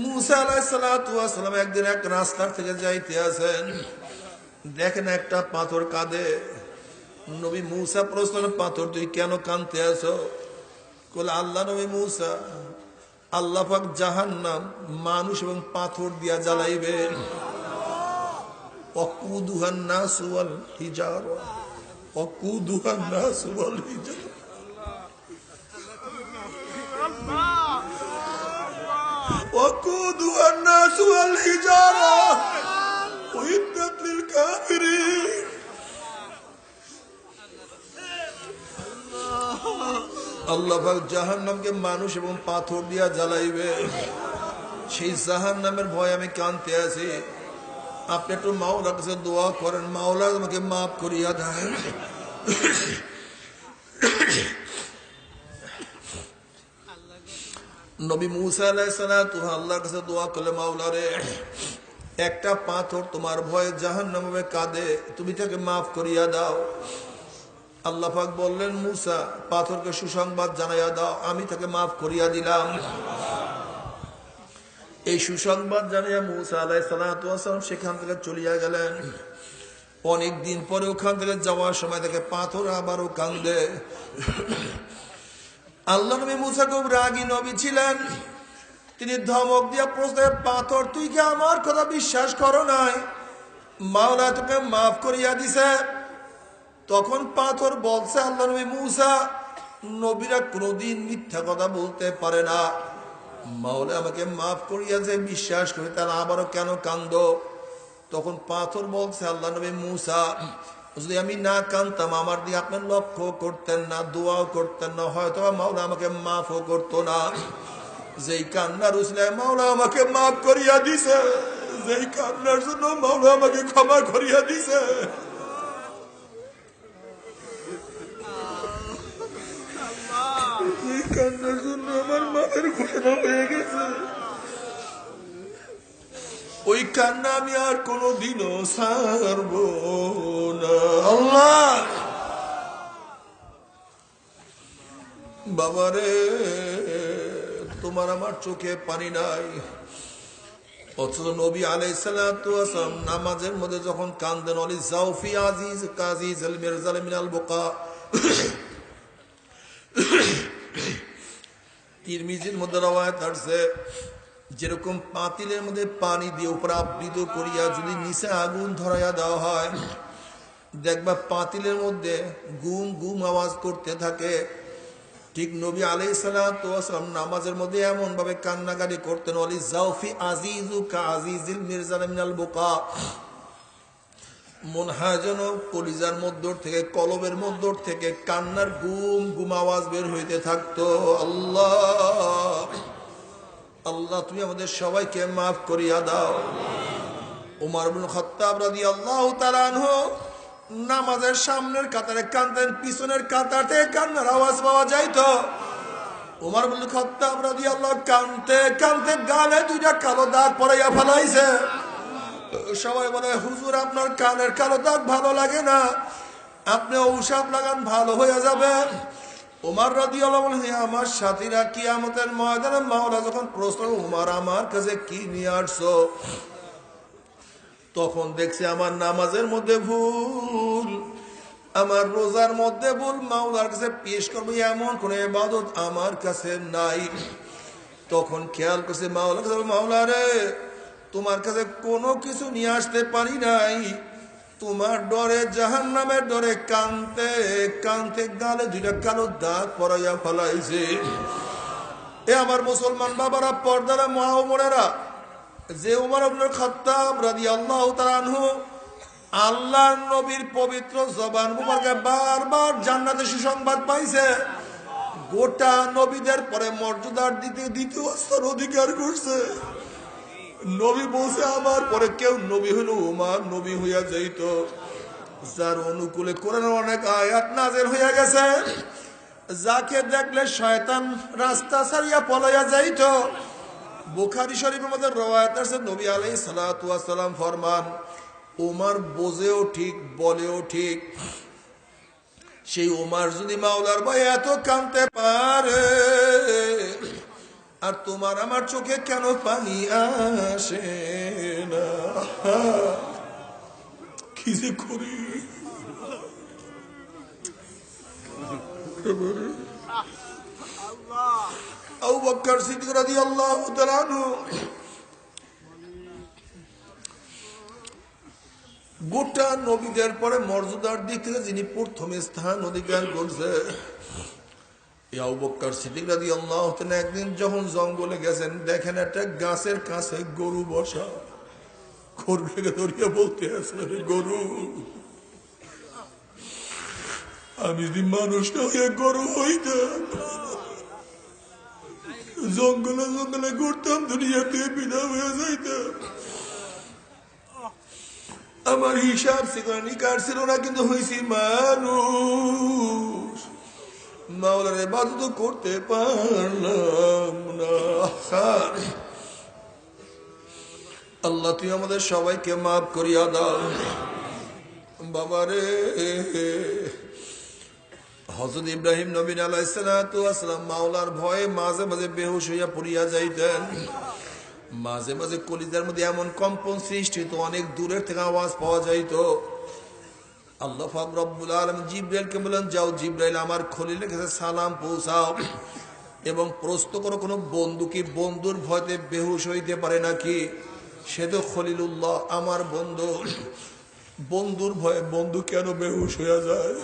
মুসা আলাইহিস সালাতু ওয়াস সালাম একদিন এক রাস্তার থেকে যাইতে আছেন, দেখেন একটা পাথর কাঁদে। নবী মুসা প্রশ্ন, পাথর তুই কেন কাঁদতে আছো? বলে, আল্লাহ নবী মুসা, আল্লাহ পাক জাহান্নাম মানুষ এবং পাথর দিয়া জ্বালাইবেন। ওয়াকুদুহান নাসু ওয়াল হিজারা, ওয়াকুদুহান নাসু ওয়াল হিজারা। ওয়াকুদুহান নাসু ওয়াল হিজারা উইদ্দাত লিল কাফিরিন। আল্লাহ পাক জাহান্নামকে মানুষ এবং পাথর দিয়া জ্বালাইবে। সেই জাহান্নামের ভয় আমি কাঁদতে আছি। আপনি একটু মাওলার কাছে দোয়া করেন, মাওলা আমাকে মাফ করিয়া দেন। নবী মুসা আলাইহিস সালাতু আল্লাহর কাছে দোয়া করলে, মাওলা রে, একটা পাথর তোমার ভয়ে জাহান্নামে কাঁদে, তুমি তাকে মাফ করিয়া দাও। আল্লাহ পাক বললেন, মুসা, পাথরকে সুসংবাদ জানাইয়া দাও, আমি তাকে মাফ করিয়া দিলাম। এই সুসংবাদ জানাইয়া মুসা আলাইহিস সালাতু ওয়াস সালাম সেখান থেকে চলিয়া গেলেন। অনেকদিন পরে ওখান থেকে যাওয়ার সময় থেকে পাথর আবারও কান্দে। আল্লাহ নবী মুসা খুব রাগী নবী ছিলেন। তিনি ধমক দিয়া প্রশ্ন, পাথর তুই কি আমার কথা বিশ্বাস করো নাই? মাওলা তোকে মাফ করিয়া দিছে। তখন পাথর বলছে, আল্লাহ নবী মুসা, নবীরা কোনদিন মিথ্যা কথা বলতে পারে না। মাওলা আমাকে মাফ করিয়াছে, বিশ্বাস করি, তারা আবারও কেন কান্দ? তখন পাথর বলছে, আল্লাহ নবী মুসা, যদি আমি না কান্দতাম আমার দিকে আপনার লক্ষ্য করতেন না, দোয়াও করতেন না, হয়তো মাওলা আমাকে মাফও করতো না। যেই কান্নার উসিলায় মাওলা আমাকে মাফ করিয়া দিছে, যেই কান্নার জন্য মাওলা আমাকে ক্ষমা করিয়া দিছে। এই কান্নার জন্য আমার মায়ের ঘোষণা হয়ে গেছে। ওই কান্না আমি আর কোনদিনও ছাড়ব না। আল্লাহ বাবারে, তোমার আমার চোখে পানি নাই, অথচ নবী আলাইহিস সালাতু ওয়াস সালাম নামাজের মধ্যে যখন কান্দেন, অলি জাউফি আজিজ কাজী জালমির জালমিনাল বুকা। তিরমিজির মধ্যে রওয়ায়াত আছে, যেরকম পাতিলের মধ্যে পানি দিয়ে উপর আবৃত করিয়া যদি নিচে আগুন ধরাইয়া দেওয়া হয়, দেখবা পাতিলের মধ্যে গুম গুম আওয়াজ করতে থাকে। ঠিক নবী আলাইহিস সালাতু ওয়াস সালাম নামাজের মধ্যে এমন ভাবে কান্নাকাটি করতেন, অলি জাউফি আজিজু কা আজিজিল মিরজাল মিনাল বুকা। মন হয় যেন কলিজার মধ্য থেকে, কলবের মধ্য থেকে কান্নার গুম গুম আওয়াজ বের হইতে থাকতো। আল্লাহ আল্লাহ তুমি আমাদের সবাইকে মাফ করিয়া দাও। ওমর ইবনে খাত্তাব রাদিয়াল্লাহু তাআলা আনহু নামাজের সামনের কাতারে কাঁদতেন, পিছনের কাতার থেকে কান্নার আওয়াজ পাওয়া যাইত। ওমর ইবনে খাত্তাব রাদিয়াল্লাহু কাঁদতে কাঁদতে গালে দুইটা কালো দাগ পড়াইয়া ফেলাইছে। সবাই বলে, হুজুর আপনার কানের কালো দাগ ভালো লাগে না, আপনি ঔষধ লাগান ভালো হয়ে যাবে। ওমর রাদিয়াল্লাহু আনহু, আমার সাথীরা কিয়ামতের ময়দানে মাওলা যখন প্রশ্ন, ওমর আমার কাছে কি নিয়ে আসছো? তখন দেখছি আমার নামাজের মধ্যে ভুল, আমার রোজার মধ্যে ভুল, মাওলার কাছে পেশ করবো এমন কোন ইবাদত আমার কাছে নাই। তখন খেয়াল করছে মাওলার কাছে, মাওলা রে, তোমার কাছে কোনো কিছু নিয়ে আসতে পারি নাই, তোমার ডরে, জাহান্নামের ডরে কানতে কানতে গালে দুইটা কালো দাগ পরাইয়া ফেলাইছে। এ আমার মুসলমান বাবারা, পর্দারা, মা ও বোনেরা, যে ওমর ইবনে খাত্তাব রাদিয়াল্লাহু তাআলা আনহু আল্লাহর নবীর পবিত্র জবান মুবারকে বারবার জান্নাতের সুসংবাদ পাইছে, গোটা নবীদের পরে মর্যাদার দ্বিতীয় স্থান অধিকার করছে। নবী বলছে, আমার পরে কেউ নবী হইল ওমর নবী হইয়া যাইত, যার অনুকূলে কোরআনের অনেক আয়াত নাযিল হইয়া গেছে, যাকে দেখলে শয়তান রাস্তা ছাড়িয়া পলাইয়া যাইত। বুখারী শরীফের মধ্যে রওয়ায়াত আছে, নবী আলাইহিস সালাতু ওয়াস সালাম ফরমান, ওমর বোঝেও ঠিক, বলেও ঠিক। সেই ওমর যদি মাওলার ভয়ে এত কাঁদতে পারে, আর তোমার আমার চোখে কেন পানি আসে না? কি যে করি। আবু বকর সিদ্দিক রাদিয়াল্লাহু তাআলা আনহু গোটা নবীদের পরে মর্যাদার দিক থেকে যিনি প্রথম স্থান অধিকার করছে, আবু বকর সিদ্দিক রাদিয়াল্লাহু তাআলা একদিন যখন জঙ্গলে গেছেন, দেখেন একটা গাছের কাছে গরু বসা। গরুটাকে ধরিয়া বলতে আছে, গরু, আমি যদি মানুষ না হইয়া গরু হইতাম, জঙ্গলে জঙ্গলে ঘুরতাম, দুনিয়াতে বিনা হয়ে যাইতাম, আমার হিসাব ছিল নিকার ছিল না, কিন্তু হয়েছি মানুষ, মাওলার ইবাদত করতে পারলাম না। আল্লাহ তুই আমাদের সবাইকে মাফ করিয়া দাও। বাবারে, হযরত ইব্রাহিম নবী আলাইহিস সালাতু ওয়াস সালাম মাওলার ভয়ে মাঝে মাঝে বেহুশ হইয়া পড়িয়া যাইতেন। মাঝে মাঝে কলিজার মধ্যে এমন কম্পন সৃষ্টি হতো, অনেক দূরের থেকে আওয়াজ পাওয়া যাইত, আল্লাহ পাক রব্বুল আলামিন জিবরাইলকে বলেন, যাও জিবরাইল আমার খলিলের কাছে সালাম পৌঁছাও এবং প্রশ্ন করো কোনো বন্ধু কি বন্ধুর ভয়তে বেহুশ হইতে পারে নাকি? সে তো খলিলুল্লাহ, আমার বন্ধু। বন্ধুর ভয়ে বন্ধু কেন বেহুশ হয়ে যায়?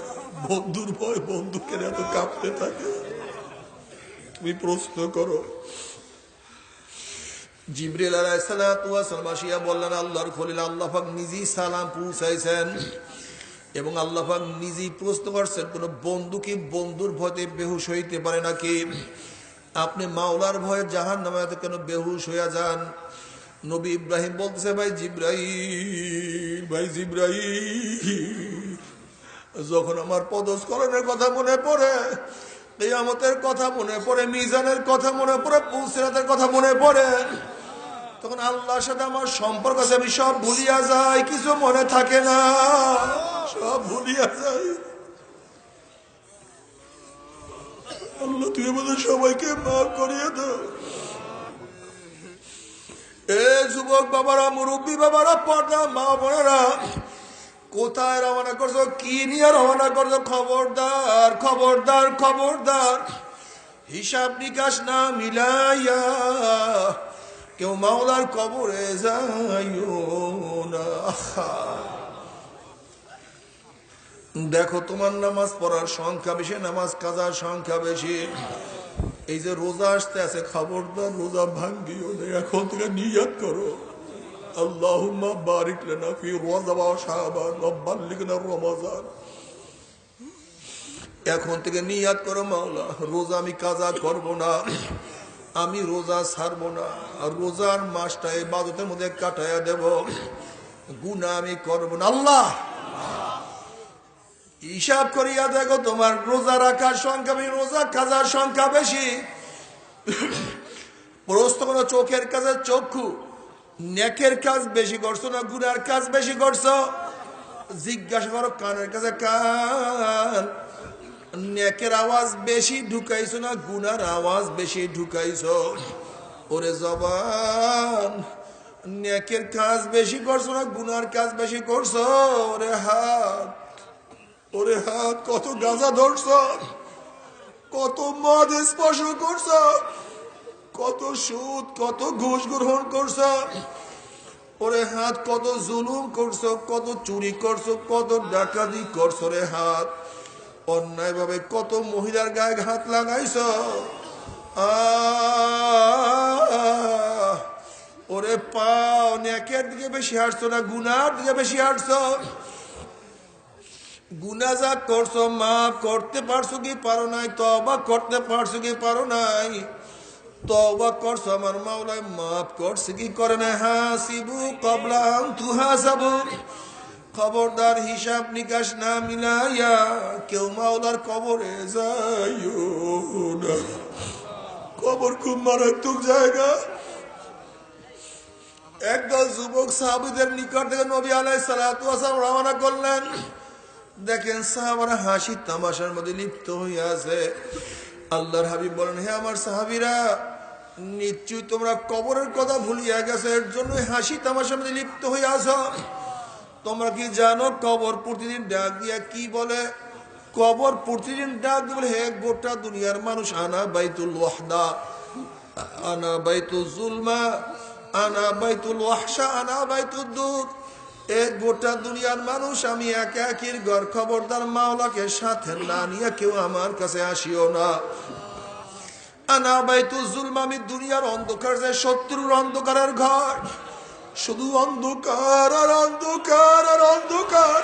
বন্ধুর ভয় বন্ধু কেন এত কাঁপতে থাকে? তুমি প্রশ্ন করো। জিবরিল আলাইহিস সালাতু ওয়াস সালাম আসিয়া বললেন, আল্লাহর খলিল আল্লাহ পাক নিজেই সালাম পৌঁছাইছেন এবং আল্লাহ পাক নিজেই প্রশ্ন করছেন কোন বন্ধু কি বন্ধুর ভয়তে বেহুশ হইতে পারে নাকি? আপনি মাওলার ভয়ে জাহান্নামে এত কেন বেহুশ হইয়া যান? নবী ইব্রাহিম বলতেছে, ভাই জিবরাইল, যখন আমার পদস্খলনের কথা মনে পড়ে, কিয়ামতের কথা মনে পড়ে, মিজানের কথা মনে পড়ে, পুলসিরাতের কথা মনে পড়ে, তখন আল্লাহর সাথে আমার সম্পর্ক আছে, আমি সব ভুলিয়া যাই, কিছু মনে থাকে না, সব ভুলিয়া যাই। আল্লাহ তুই আমাদের সবাইকে মাফ করিয়ে দাও। এ যুবক বাবারা, মুরব্বী বাবারা, পর্দা মা বোনেরা, কোথায় রওনা করছো, কি নিয়ে রওনা করছো? খবরদার খবরদার খবরদার, হিসাব নিকাশ না মিলাইয়া কেউ মাওলার কবরে যাইও না। দেখো তোমার নামাজ পড়ার সংখ্যা বেশি, নামাজ কাজার সংখ্যা বেশি। এই যে রোজা আসতে আছে, খবরদার রোজা ভাঙ্গিও না। এখন থেকে নিয়ত করো, আল্লাহুম্মা বারিক লানা ফি রজব ওয়া শাবান ওয়া বাল্লিগনা রমাজান। এখন থেকে নিয়ত করো, মাওলা রোজা আমি কাজা করব না, আমি রোজা ছাড়বো না, আর রোজার মাসটা ইবাদতের মধ্যে কাটায়া দেব, গুনাহ আমি করব না। আল্লাহ হিসাব করিয়া দেখো, তোমার রোজা রাখার সংখ্যা বেশি, রোজা কাজার সংখ্যা বেশি। প্রশ্ন করো, চোখের কাজে চক্ষু, নেকের কাজ বেশি করছো না গুনার কাজ বেশি করছো? জিজ্ঞাসা করো, কানের কাছে কান, নেকের আওয়াজ বেশি ঢুকাইছো না গুনার আওয়াজ বেশি ঢুকাইছো? ওরে জবান, নেকের কাজ বেশি করছো না গুনার কাজ বেশি করছো? ওরে হাত, ওরে হাত, কত গাঁজা ধরছো, কত মদ স্পর্শ করছো, কত সুদ, কত ঘুষ গ্রহণ করছো? ওরে হাত, কত জুলুম করছো, কত চুরি করছো, কত ডাকাতি করছো? রে হাত, অন্যায় ভাবে কত মহিলার গায়ে হাত লাগাইছো? ওরে পাও, নেকের দিকে বেশি হাঁটছো না গুনার দিকে বেশি হাঁটছো? গুনাহ যা করছো মাফ করতে পারছো কি পারো নাই? তওবা করতে পারছো কি পারো নাই? তওবা করছো, আমার মাওলা মাফ করছে কি করে না? হাসিবু ক্বাবলা আন তুহাসাবু, খবরদার হিসাব নিকাশ না মিলাইয়া কেউ মাওলার কবরে যাইও না। কবর খুব মারাত্মক জায়গা। একদল যুবক সাহাবীদের নিকট থেকে নবী আলাইহিস সালাতু ওয়াস সালাম রওনা করলেন। দেখেন সাহাবারা হাসি তামাশার মধ্যে লিপ্ত হইয়া আছে। আল্লাহর হাবিব বলেন, হে আমার সাহাবীরা, নিশ্চয়ই তোমরা কবরের কথা ভুলিয়া গেছো, এর জন্য হাসি তামাশার মধ্যে লিপ্ত হইয়া আছো। তোমরা কি জানো কবর প্রতিদিন ডাক দিয়া কি বলে? কবর প্রতিদিন ডাক দিয়ে বলে, হে গোটা দুনিয়ার মানুষ, আনা বাইতুল ওয়াহদা, আনা বাইতুল জুলমা, আনা বাইতুল ওয়াহশা, আনা বাইতুল দুর। এ গোটা দুনিয়ার মানুষ, আমি একে একের ঘর, খবরদার মাওলাকে সাথে না নিয়ে কেউ আমার কাছে আসিও না। আনা বাইতুল জুলমা, আমি দুনিয়ার অন্ধকার, যে শত্রুর অন্ধকারের ঘর, শুধু অন্ধকার আর অন্ধকার আর অন্ধকার।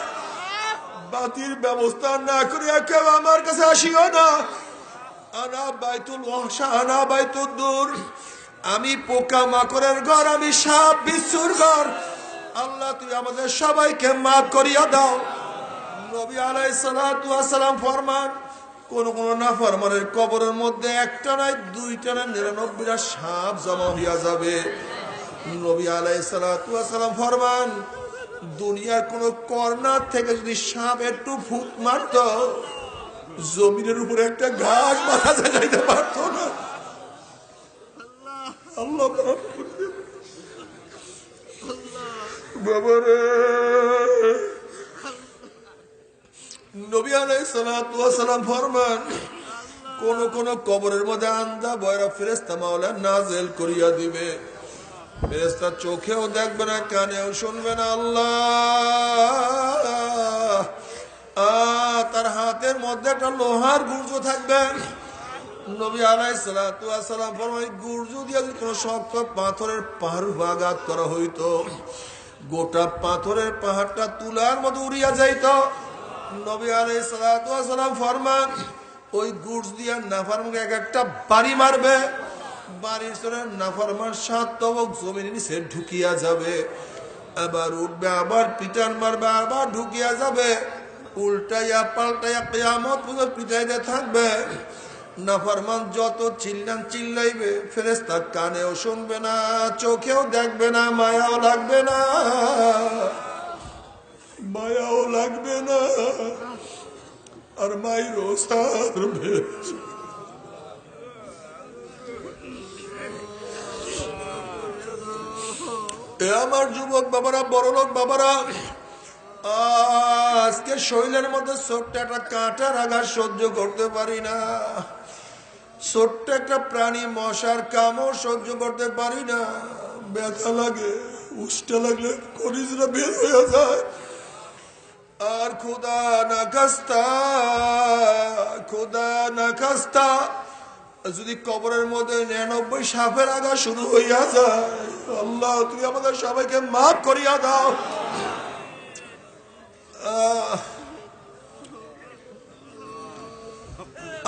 বাতির ব্যবস্থা না করিয়া কেউ আমার কাছে আসিও না। আনা বাইতুল ওয়াহশা, আনা বাইতুল দুর, আমি পোকা মাকড়ের ঘর, আমি সাপ বিচ্ছুর ঘর। আল্লাহ তুই আমাদের সবাইকে মাফ করিয়া দাও। নবী আলাইহিস সালাতু ওয়াস সালাম ফরমান, কোন কোন নাফরমানের কবরের মধ্যে একটা নাই, দুইটা না, 99টা সাপ জমা হইয়া যাবে। নবী আলাইহিস সালাতু ওয়াস সালাম ফরমান, দুনিয়ার কোন কর্নার থেকে যদি সাপ একটু ফুট মারত, জমিনের উপরে একটা ঘাস মারা যাইতে পারত না। আল্লাহ বাবারে, নবী আলাইহিস সালাতু ওয়াস সালাম ফরমান, কোন কোন কবরের মধ্যে আন্ধা বয়রা ফেরেশতা মাওলা নাযিল করিয়া দিবে। ফেরেশতা চোখেও দেখবে না, কানেও শুনবে না। আল্লাহ তার হাতের মধ্যে একটা লোহার গুর্জ থাকবে। নবী আলাইহিস সালাতু ওয়াস সালাম ফরমান, গুর্জ দিয়ে যদি কোনো শক্ত পাথরের পাহাড় আঘাত করা হইতো, গোটা পাথরের পাহাড়টা তুলার মতো উড়িয়া যাইত। নবী আলাইহিস সালাতু ওয়াস সালাম ফরমান, ওই গুর্জ দিয়া নাফরমানকে এক একটা বাড়ি মারবে, বাড়ির সরে নাফরমান 7 তবক জমিনের নিচে ঢুকিয়া যাবে, আবার উঠবে, আবার পিটান মারবে, আবার ঢুকিয়া যাবে, উল্টাইয়া পাল্টাইয়া কিয়ামত পর্যন্ত পিটাইতে থাকবে। নাফরমান যত চিল্লাইবে, ফেরেশতা কানেও শুনবে না, চোখেও দেখবে না, মায়াও লাগবে না, মায়াও লাগবে না, আর মাইরও সারবে। আমার যুবক বাবারা, বড় লোক বাবারা, আজকে শরীরের মধ্যে ছোট্ট একটা কাঁটার আঘাত সহ্য করতে পারি না, ছোট্ট একটা প্রাণী মশার কামড় সহ্য করতে পারি না, ব্যথা লাগে, উষ্টা লাগলে কলিজা বের হয়ে যায়। আর খোদা না খাস্তা যদি কবরের মধ্যে 99 সাপের আঘাত শুরু হইয়া যায়, আল্লাহ তুমি আমাদের সবাইকে মাফ করিয়া দাও।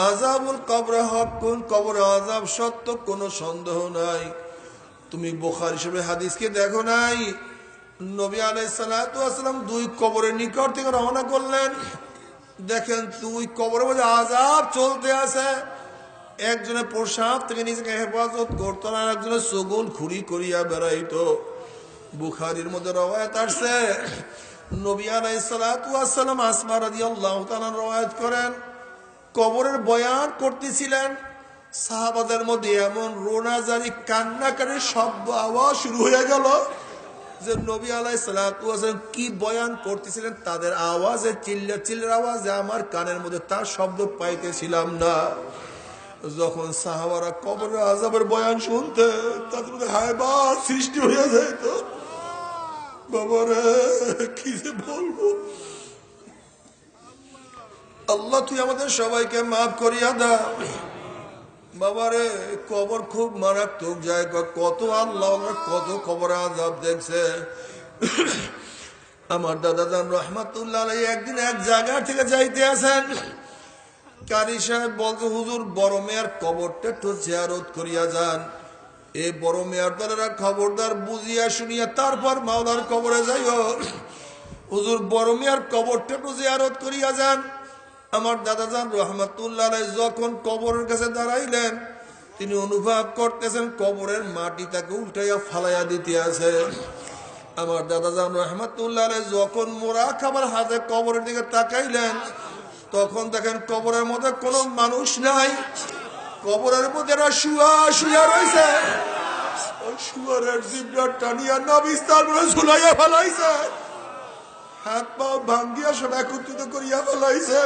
আযাবুল কবর হাক্কুন, কবর আযাব সত্য, কোনো সন্দেহ নাই। তুমি বুখারী শরীফের হাদিসকে দেখো নাই? নবী আলাইহিস সালাতু ওয়াস সালাম 2 কবরের নিকট থেকে রওনা করলেন। দেখেন 2 কবরের মধ্যে আযাব চলতে আছে। একজনের প্রসাব থেকে নিজেকে হেফাজত করতো না, একজনের সগুন খুরি করিয়া বেড়াইতো। বুখারীর মধ্যে রওয়ায়াত আসছে, নবী আলাইহিস সালাতু ওয়াস সালাম আসমা রাদিয়াল্লাহু তাআলা রওয়ায়াত করেন, কবরের বয়ান করতেছিলেন, সাহাবাদের মধ্যে এমন রোনাজারি কান্নাকারির শব্দ আওয়াজ শুরু হয়ে গেল যে নবী আলাইহিস সালাতু ওয়াস সালাম কি বয়ান করতেছিলেন তাদের আওয়াজে, চিল্লার আওয়াজে আমার কানের মধ্যে তার শব্দ পাইতেছিলাম না। যখন সাহাবারা কবরের আযাবের বয়ান শুনতে, তাদের মধ্যে হায়বাত সৃষ্টি হয়ে যেত। বাবারে কি যে বলবো, আল্লাহ তুই আমাদের সবাইকে মাফ করিয়া দাও। বাবারে কবর খুব মারাত্মক জায়গা, কত আল্লাহ কত কবরে আযাব দেখছে। আমার দাদা জান রহমাতুল্লাহ আলাইহি একদিন এক জায়গা থেকে যাইতে আছেন, কারি সাহেব বলতে, হুজুর বড় মেয়ার কবরটা একটু জিয়ারত করিয়া যান। এই বড় মেয়ার দলেরা খবরদার বুঝিয়া শুনিয়া তারপর মাওলার কবরে যাইও। হুজুর বড় মেয়ার কবরটা একটু জিয়ারত করিয়া যান। আমার দাদা জান রহমাতুল্লাহ আলাইহি যখন কবরের কাছে দাঁড়াইলেন, তিনি অনুভব করতেছেন কবরের মাটি তাকে উল্টাইয়া ফালাইয়া দিতে আছে। আমার দাদা জান রহমাতুল্লাহ আলাইহি যখন মুরাকাবার হাতে কবরের দিকে তাকাইলেন, তখন দেখেন কবরের মধ্যে কোনো মানুষ নাই, কবরের মধ্যে শুয়া রয়েছে। ওই শুয়ারের জিভটা টানিয়া না বিস্তার করে ঝুলাইয়া ফেলাইছে, হাত পা ভাঙ্গিয়া সব একত্রিত করিয়া ফেলাইছে।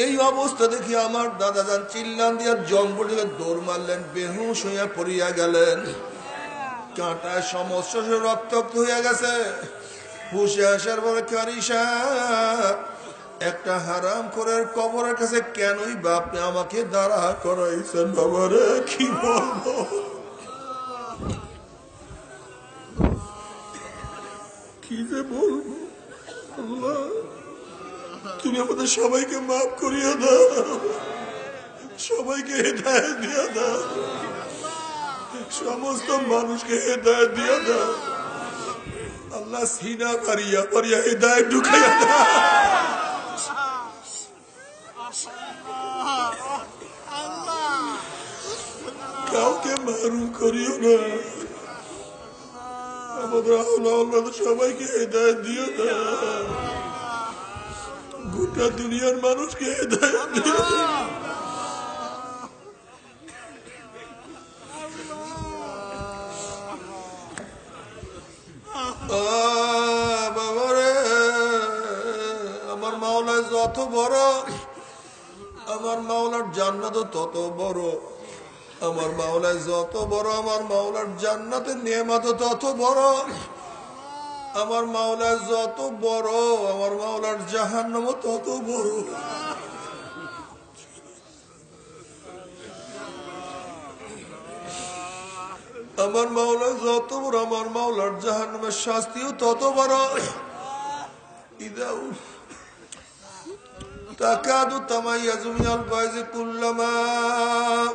এই অবস্থা দেখি আমার দাদা যান চিল্লান দিয়া জঙ্গল থেকে দৌড় মারলেন, বেহুশ হইয়া পড়িয়া গেলেন, কাঁটায় সমস্ত রক্তাক্ত হইয়া গেছে। হুশে আসার পরে কারি সাহেব, একটা হারাম করার কবরের কাছে কেনই বা আপনি আমাকে দাঁড়া করাইছেন? বাবারে কি বলবো, কি যে বলবো। আল্লাহ তুমি আমাদের সবাইকে মাফ করিয়া দাও, সবাইকে হেদায়েত দিয়া দাও, সমস্ত মানুষকে হেদায়েত দিয়া দাও। আল্লাহ সিনা পারিয়া পারিয়া হেদায়েত ঢুকাইয়া দাও। কাউকে মারুম করিও না, আমাদের আল্লাহ সবাইকে হেদায়েত দিয়ে দাও, গোটা দুনিয়ার মানুষকে হেদায়েত দিয়ে দাও। বাবারে যত বড়, আমার মাওলার জান্নাত তত বড়। আমার মাওলায় যত বড়, আমার মাওলার জান্নাতের নিয়ামত তত বড়। আমার মাওলায় যত বড়, আমার মাওলার জাহান্নাম তত বড়। আমার মাওলা যত বড়, আমার মাওলার জাহান্নামের শাস্তিও তত বড়। ইদাউ তাকাদু তামাইয়াজু মিনাল গায়জি কুল্লামা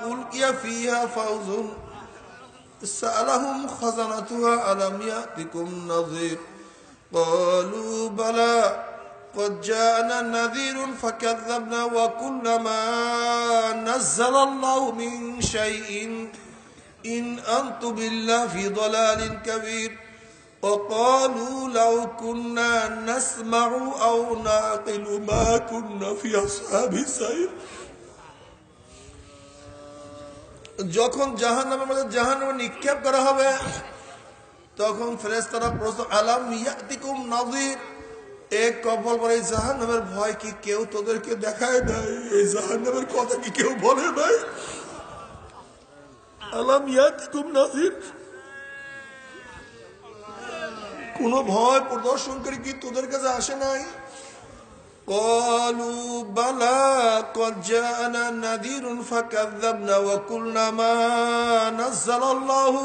উলকিয়া ফিহা ফাউজুন সালাহুম খাজানাতুহা আলাম ইয়াতিকুম নাযীর ক্বালু বালা قد جاءنا نذير فكذبنا وقلنا ما نزل الله من شيء إن أنتم إلا في ضلال كبير وقالوا لو كنا نسمع أو نعقل ما كنا في أصحاب السعير যখন জাহান্নামের মধ্যে জাহান্নামে নিক্ষেপ করা হবে তখন ফেরেশতারা প্রশ্ন আলাম ইয়াতিকুম নাযীর, এক কপাল পরে জাহান্নামের ভয় কি কেউ তোদেরকে দেখায় নাই? এই জাহান্নামের কথা কি কেউ বলে নাই? আলাম ইয়াতিকুম নাযীর, কোন ভয় প্রদর্শনকারী কি তোদের কাছে আসে নাই? ক্বালু বালা ক্বাদ জাআনা নাযীরুন ফাকাযযাবনা ওয়া কুলনা মা নাযালাল্লাহু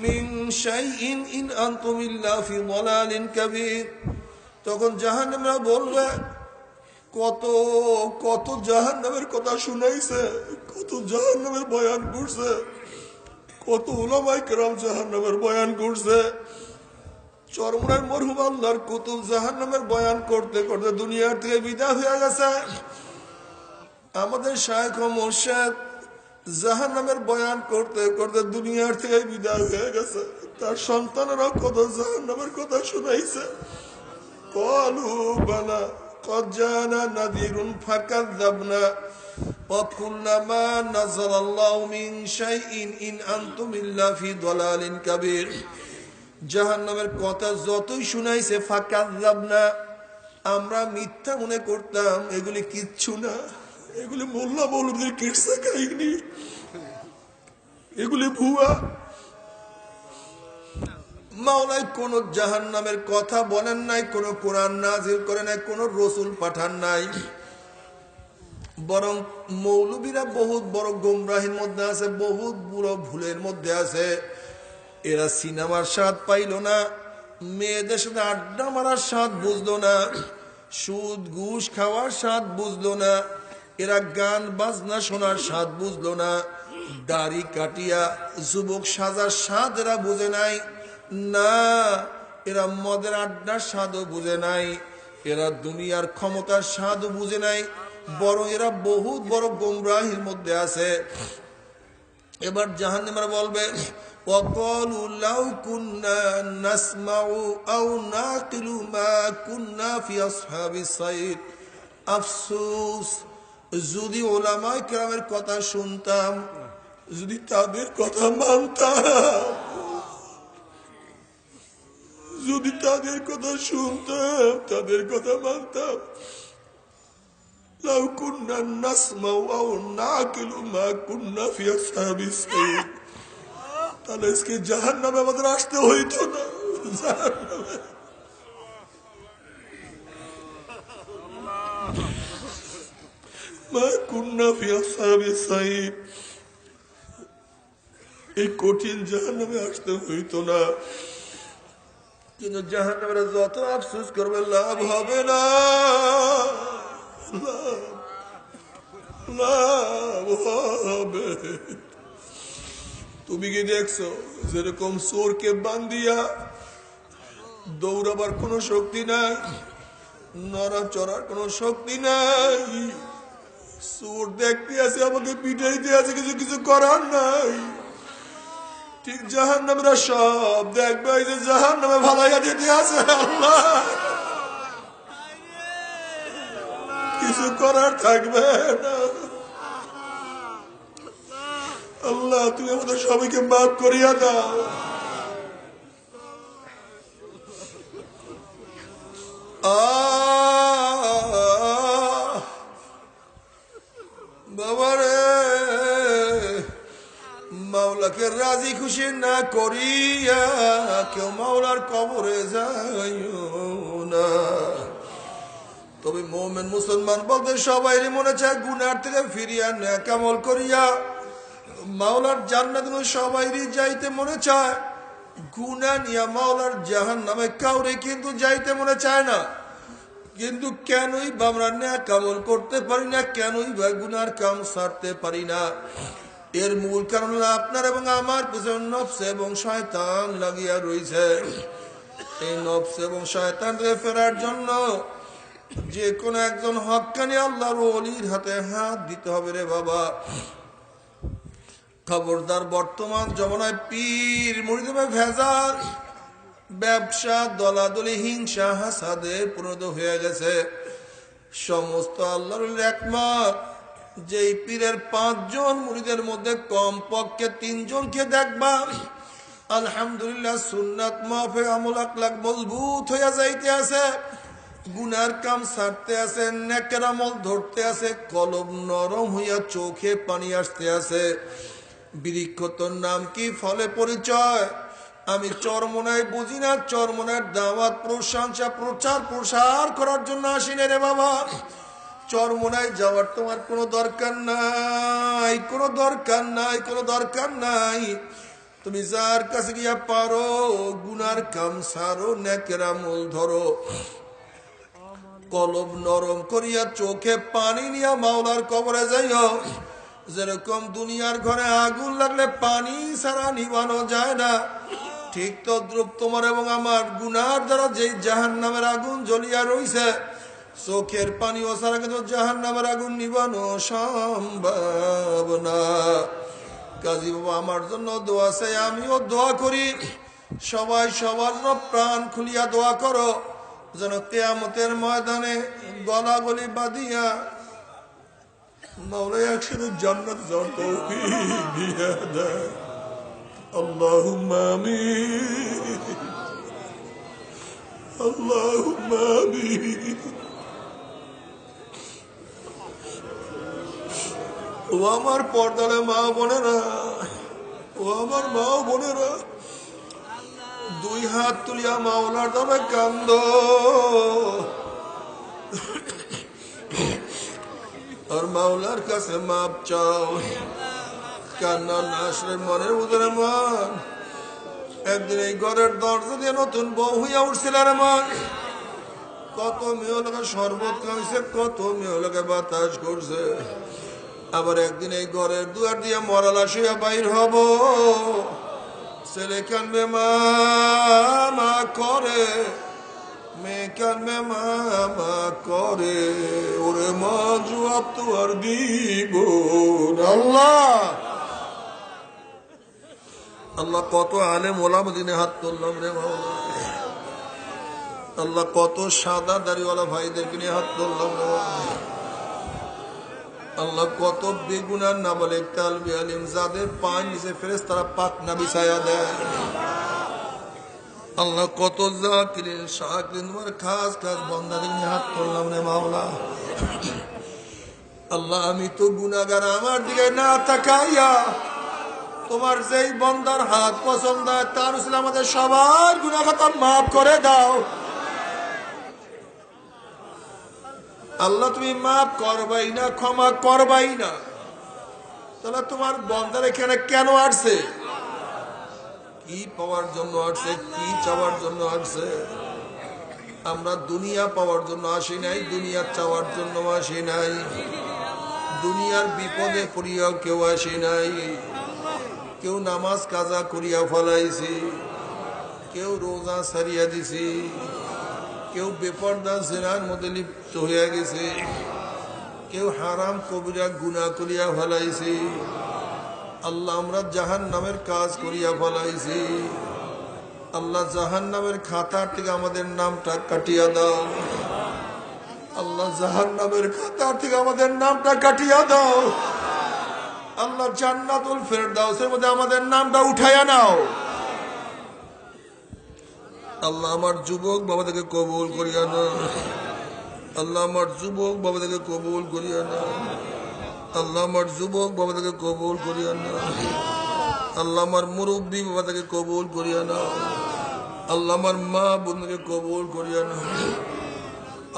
মিন শাইইন ইন আনতুম ইল্লা ফি দালালিন কাবীর। তখন জাহান্নামীরা বলবে, কত কত জাহান্নামের কথা শুনাইছে, কত জাহান্নামের বয়ান করছে, কত উলামায়ে কেরাম জাহান্নামের বয়ান করছে। চরমনার মরহুম আল্লাহর কুতুব জাহান্নামের বয়ান করতে করতে দুনিয়ার থেকে বিদায় হয়ে গেছে। আমাদের শায়েখ ও মুর্শিদ জাহান্নামের বয়ান করতে করতে দুনিয়ার থেকে বিদায় হয়ে গেছে। তার সন্তানেরাও কত জাহান্নামের কথা শুনাইছে। ক্বালু বালা ক্বাদ জাআনা নাযীরুন ফাকাযযাবনা ওয়া কুলনা মা নাযালাল্লাহু মিন শাইইন ইন আনতুম ইল্লা ফি দালালিন কাবীর। জাহান্নামের কথা যতই শুনাইছে ফাকাযযাবনা, আমরা মিথ্যা মনে করতাম, এগুলি কিচ্ছু না, এগুলি মোল্লা মৌলবীদের কিসসা কাহিনী, এগুলি ভুয়া। মাওলাই কোন জাহান্নামের কথা বলেন নাই, কোন কোরআন নাজিল করে নাই, কোন রসুল পাঠান নাই। বরং মৌলবীরা বহুত বড় গোমরাহির মধ্যে আছে, বহুত বড় ভুলের মধ্যে আছে। এরা সিনেমার স্বাদ পাইল না, মেয়েদের সাথে আড্ডা মারার স্বাদ বুঝলো না, সুদ ঘুষ খাওয়ার স্বাদ বুঝলো না, এরা গান বাজনা শোনার স্বাদ বুঝলো না, দাড়ি কাটিয়া যুবক সাজার স্বাদ এরা বুঝে নাই। না, এরা মদের আড্ডার স্বাদও বুঝে নাই, এরা দুনিয়ার ক্ষমতার স্বাদও বুঝে নাই, বরং এরা বহুত বড় গোমরাহির মধ্যে আছে। এবার জাহান্নামীরা বলবে, وقالوا لو كنا نسمع أو نعقل ما كنا في أصحاب السعير। আফসোস, যদি উলামায়ে কেরামের কথা শুনতাম, যদি তাদের কথা মানতাম, যদি তাদের কথা শুনতাম, তাদের কথা মানতাম, লাউ কুন্না নাসমাউ আও নাকিলু মা কুন্না ফি আসহাবিস সাইর। তাহলে আজকে জাহান্নামে আমাদের আসতে হইতো না। জাহান্নামে মা কুন্না ফি আসহাবিস সাইর, এই কঠিন জাহান্নামে আসতে হইতো না। কিন্তু জাহান্নামীরা যত আফসোস করবে লাভ হবে না, লাভ হবে। তুমি কি দেখছো, যেরকম চোরকে বান্ধিয়া দৌড়াবার কোন শক্তি নাই, নড়া চড়ার কোন শক্তি নাই, চোর দেখতে আছে, আমাকে পিটাইতে আছে, কিছু কিছু করার নাই। ঠিক জাহান্নামীরা সব দেখবে যে জাহান্নামে ভালাইয়া দিতে আছে, আল্লাহ কিছু করার থাকবে না। আল্লাহ তুমি আমাদের সবাইকে মাফ করিয়া দাও। রাজি খুশি না করিয়া কেউ মাওলার কবরে যাইও না। তবে মুমিন মুসলমান বলতে সবাই মনে চায় গুনার থেকে ফিরিয়া নেক আমল করিয়া মাওলার জান্নাত সবাইরই যাইতে মনে চায়। গুনাহ নিয়া মাওলার জাহান্নামে কাউরে কিন্তু যাইতে মনে চায় না। কিন্তু কেনই বা আমরা নেক আমল করতে পারি না, কেনই বা গুনার কাম ছাড়তে পারি না? এর মূল কারণ হলো আপনার এবং আমার পিছনে নফস এবং শয়তান লাগিয়া রয়েছে। এই নফস এবং শয়তান থেকে ফেরার জন্য যে কোনো একজন হক্কানি আল্লাহর ওলির হাতে হাত দিতে হবে রে বাবা। খবরদার, বর্তমান জমানায় পীর মুরিদে ভেজাল, ব্যবসা, দলাদলি, হিংসা, হাসাদে পরিণত হয়ে গেছে। সমস্ত আল্লাহর একমত যেই পীরের 5 জন মুরিদের মধ্যে কমপক্ষে 3 জনকে দেখবা আলহামদুলিল্লাহ সুন্নাত মাফে আমল আকলাক মজবুত হইয়া যাইতে আছে, গুনার কাম ছাড়তে আছে, নেকের আমল ধরতে আছে, কলব নরম হইয়া চোখে পানি আসতে আছে। বৃক্ষ তোর নাম কি, ফলে পরিচয়? আমি চরমনায় বুঝি না, চরমনার দাওয়াত প্রশংসা প্রচার প্রসার করার জন্য আসিনি রে বাবা। চরমনায় যাওয়ার তোমার কোনো দরকার নাই, কোনো দরকার নাই, কোনো দরকার নাই। তুমি যার কাছে গিয়া পারো গুনার কাম সারো, নেকের আমল ধরো, কলব নরম করিয়া চোখে পানি নিয়া মাওলার কবরে যাইও। যেরকম দুনিয়ার ঘরে আগুন লাগলে পানি ছাড়া নিবানো যায় না, ঠিক তদ্রুপ তোমার এবং আমার গুনার দ্বারা যেই জাহান্নামের আগুন জ্বলিয়া রইছে, চোখের পানি ও ছাড়া কিন্তু জাহান্নামের আগুন নিবানো সম্ভব না। কাজী বাবা আমার জন্য দোয়া চাই, আমিও দোয়া করি। সবাই সবার প্রাণ খুলিয়া দোয়া করো যেন কিয়ামতের ময়দানে গলাগলি বাঁধিয়া মাওলা একসাথে জান্নাত যাওয়ার তৌফিক দিয়া দেয়। আল্লাহুম্মা আমিন, আল্লাহুম্মা আমিন। ও আমার পর্দারে মা বোনেরা, ও আমার মা বোনেরা, 2 হাত তুলিয়া মাওলার নামে কান্দ। আর মাওলার কাছে মাপ চাও। কান্না না আসলে মনের ভিতরে মান। একদিন এই ঘরের দরজা দিয়ে নতুন বউ হইয়া উঠছিল রে মান। কত মেয়ে লোকে শরবত খাইছে, কত মেয়ে লোকে বাতাস করছে। আবার একদিন এই ঘরের দুয়ার দিয়ে মরা লাশ হইয়া বাইর হব। ছেলে কানবে মা করে, মেয়ে কানবে মা করে, ওরে মা জবাব তো আর দিব না। আল্লাহ কত আলেম ওলামা দিনে হাত তুললাম রে মাওলা। আল্লাহ কত সাদা দাড়িওয়ালা ভাইদেরকে নিয়ে হাত তুললাম রে মাওলা। আল্লাহ কত বেগুনার নাবালেগ তালবে আলিম যাদের পায়ের নিচে ফেরেশতারা পাখনা বিছায়া দেয়। আল্লাহ কত জাকিরিন শাকিরিন তোমার খাস খাস বান্দাদের নিয়ে হাত তুললাম রে মাওলা। আল্লাহ আমি তো গুনাহগার, আমার দিকে না তাকাইয়া তোমার যেই বান্দার হাত পছন্দ হয় তার উসিলে আমাদের সবার গুনাহ খাতা মাফ করে দাও। আল্লাহ তুমি মাফ করবাই না, ক্ষমা করবাই না, তাহলে তোমার বান্দার এখানে কেন আসছে? কি পাওয়ার জন্য আসছে? কি চাওয়ার জন্য আসছে? আমরা দুনিয়া পাওয়ার জন্য আসি নাই, দুনিয়া চাওয়ার জন্য আসি নাই, দুনিয়ার বিপদে পড়িয়াও কেউ আসি নাই। কেউ নামাজ কাজা করিয়া ফলাইছি, কেউ রোজা সারিয়া দিছি, কেউ বেপরদা জেনার মধ্যে লিপ্ত হইয়া গেছে, কেউ হারাম কবিরা গুনাহ করিয়া ফলাইছি। আল্লাহ আমরা জাহান্নামের কাজ করিয়া ফলাইছি। আল্লাহ জাহান্নামের খাতার থেকে আমাদের নামটা কাটিয়া দাও। আল্লাহ জাহান্নামের খাতার থেকে আমাদের নামটা কাটিয়া দাও। আল্লাহ জান্নাতুল ফেরদাউসের মধ্যে আমাদের নামটা উঠাইয়া নাও। আল্লাহ আমার যুবক বাবাদেরকে কবুল করিয়া নাও। আল্লাহ আমার যুবক বাবাদেরকে কবুল করিয়া নাও। আল্লাহ আমার যুবক বাবাদেরকে কবুল করিয়া নাও। আল্লাহ আমার মুরব্বী বাবা তাকে কবুল করিয়া নাও। আল্লাহ আমার মা বোনকে কবুল করিয়া নাও।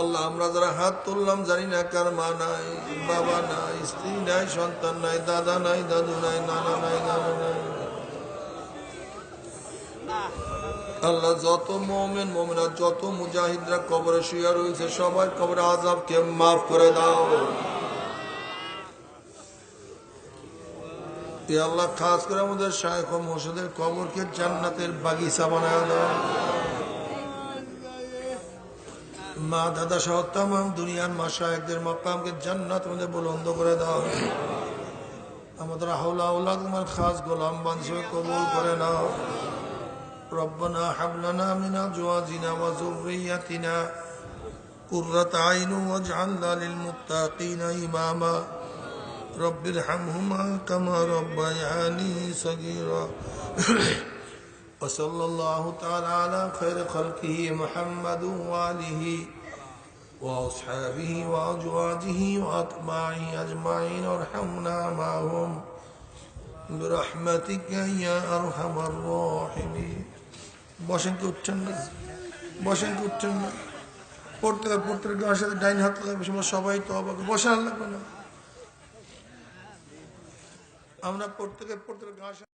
আল্লাহ আমরা যারা হাত তুললাম জানি না কার মা নাই, বাবা নাই, স্ত্রী নাই, সন্তান নাই, দাদা নাই, দাদু নাই, নানা নাই, নানা নাই। আল্লাহ যত মুমিন মুমিনা, যত মুজাহিদরা কবরে শুয়ে রয়েছে সবাই কবরে আযাবকে মাফ করে দাও। এ আল্লাহ খাস করে আমাদের শায়েখ ও মুর্শিদের কবরকে জান্নাতের বাগিচা বানায় দাও। মা দাদা সহ তামাম দুনিয়ার মাশায়েখদের মাকামকে জান্নাত মধ্যে বুলন্দ করে দাও। আমাদের হাওলা আওলাদ তোমার খাস গোলাম বানিয়ে কবুল করে নাও। রব্বানা হাব লানা মিন আজওয়াজিনা ওয়া যুররিয়াতিনা কুররাতা আইন ওয়াজআলনা লিল মুত্তাকিনা ইমামা। রব্বির হামহুমা কামা রব্বায়ানি সগীরা। وصلى الله تعالى على خير خلقه محمد وآله وأصحابه وأزواجه وأتباعه أجمعين وارحمنا معهم برحمتك يا أرحم الراحمين. বসেন কি উঠছেন না? বসেন কি উঠছেন না? পড়তে গায়ের সাথে ডাইন হাত সবাই তো অবাক। বসে আর লাগবে না। আমরা পড়তে গায়ের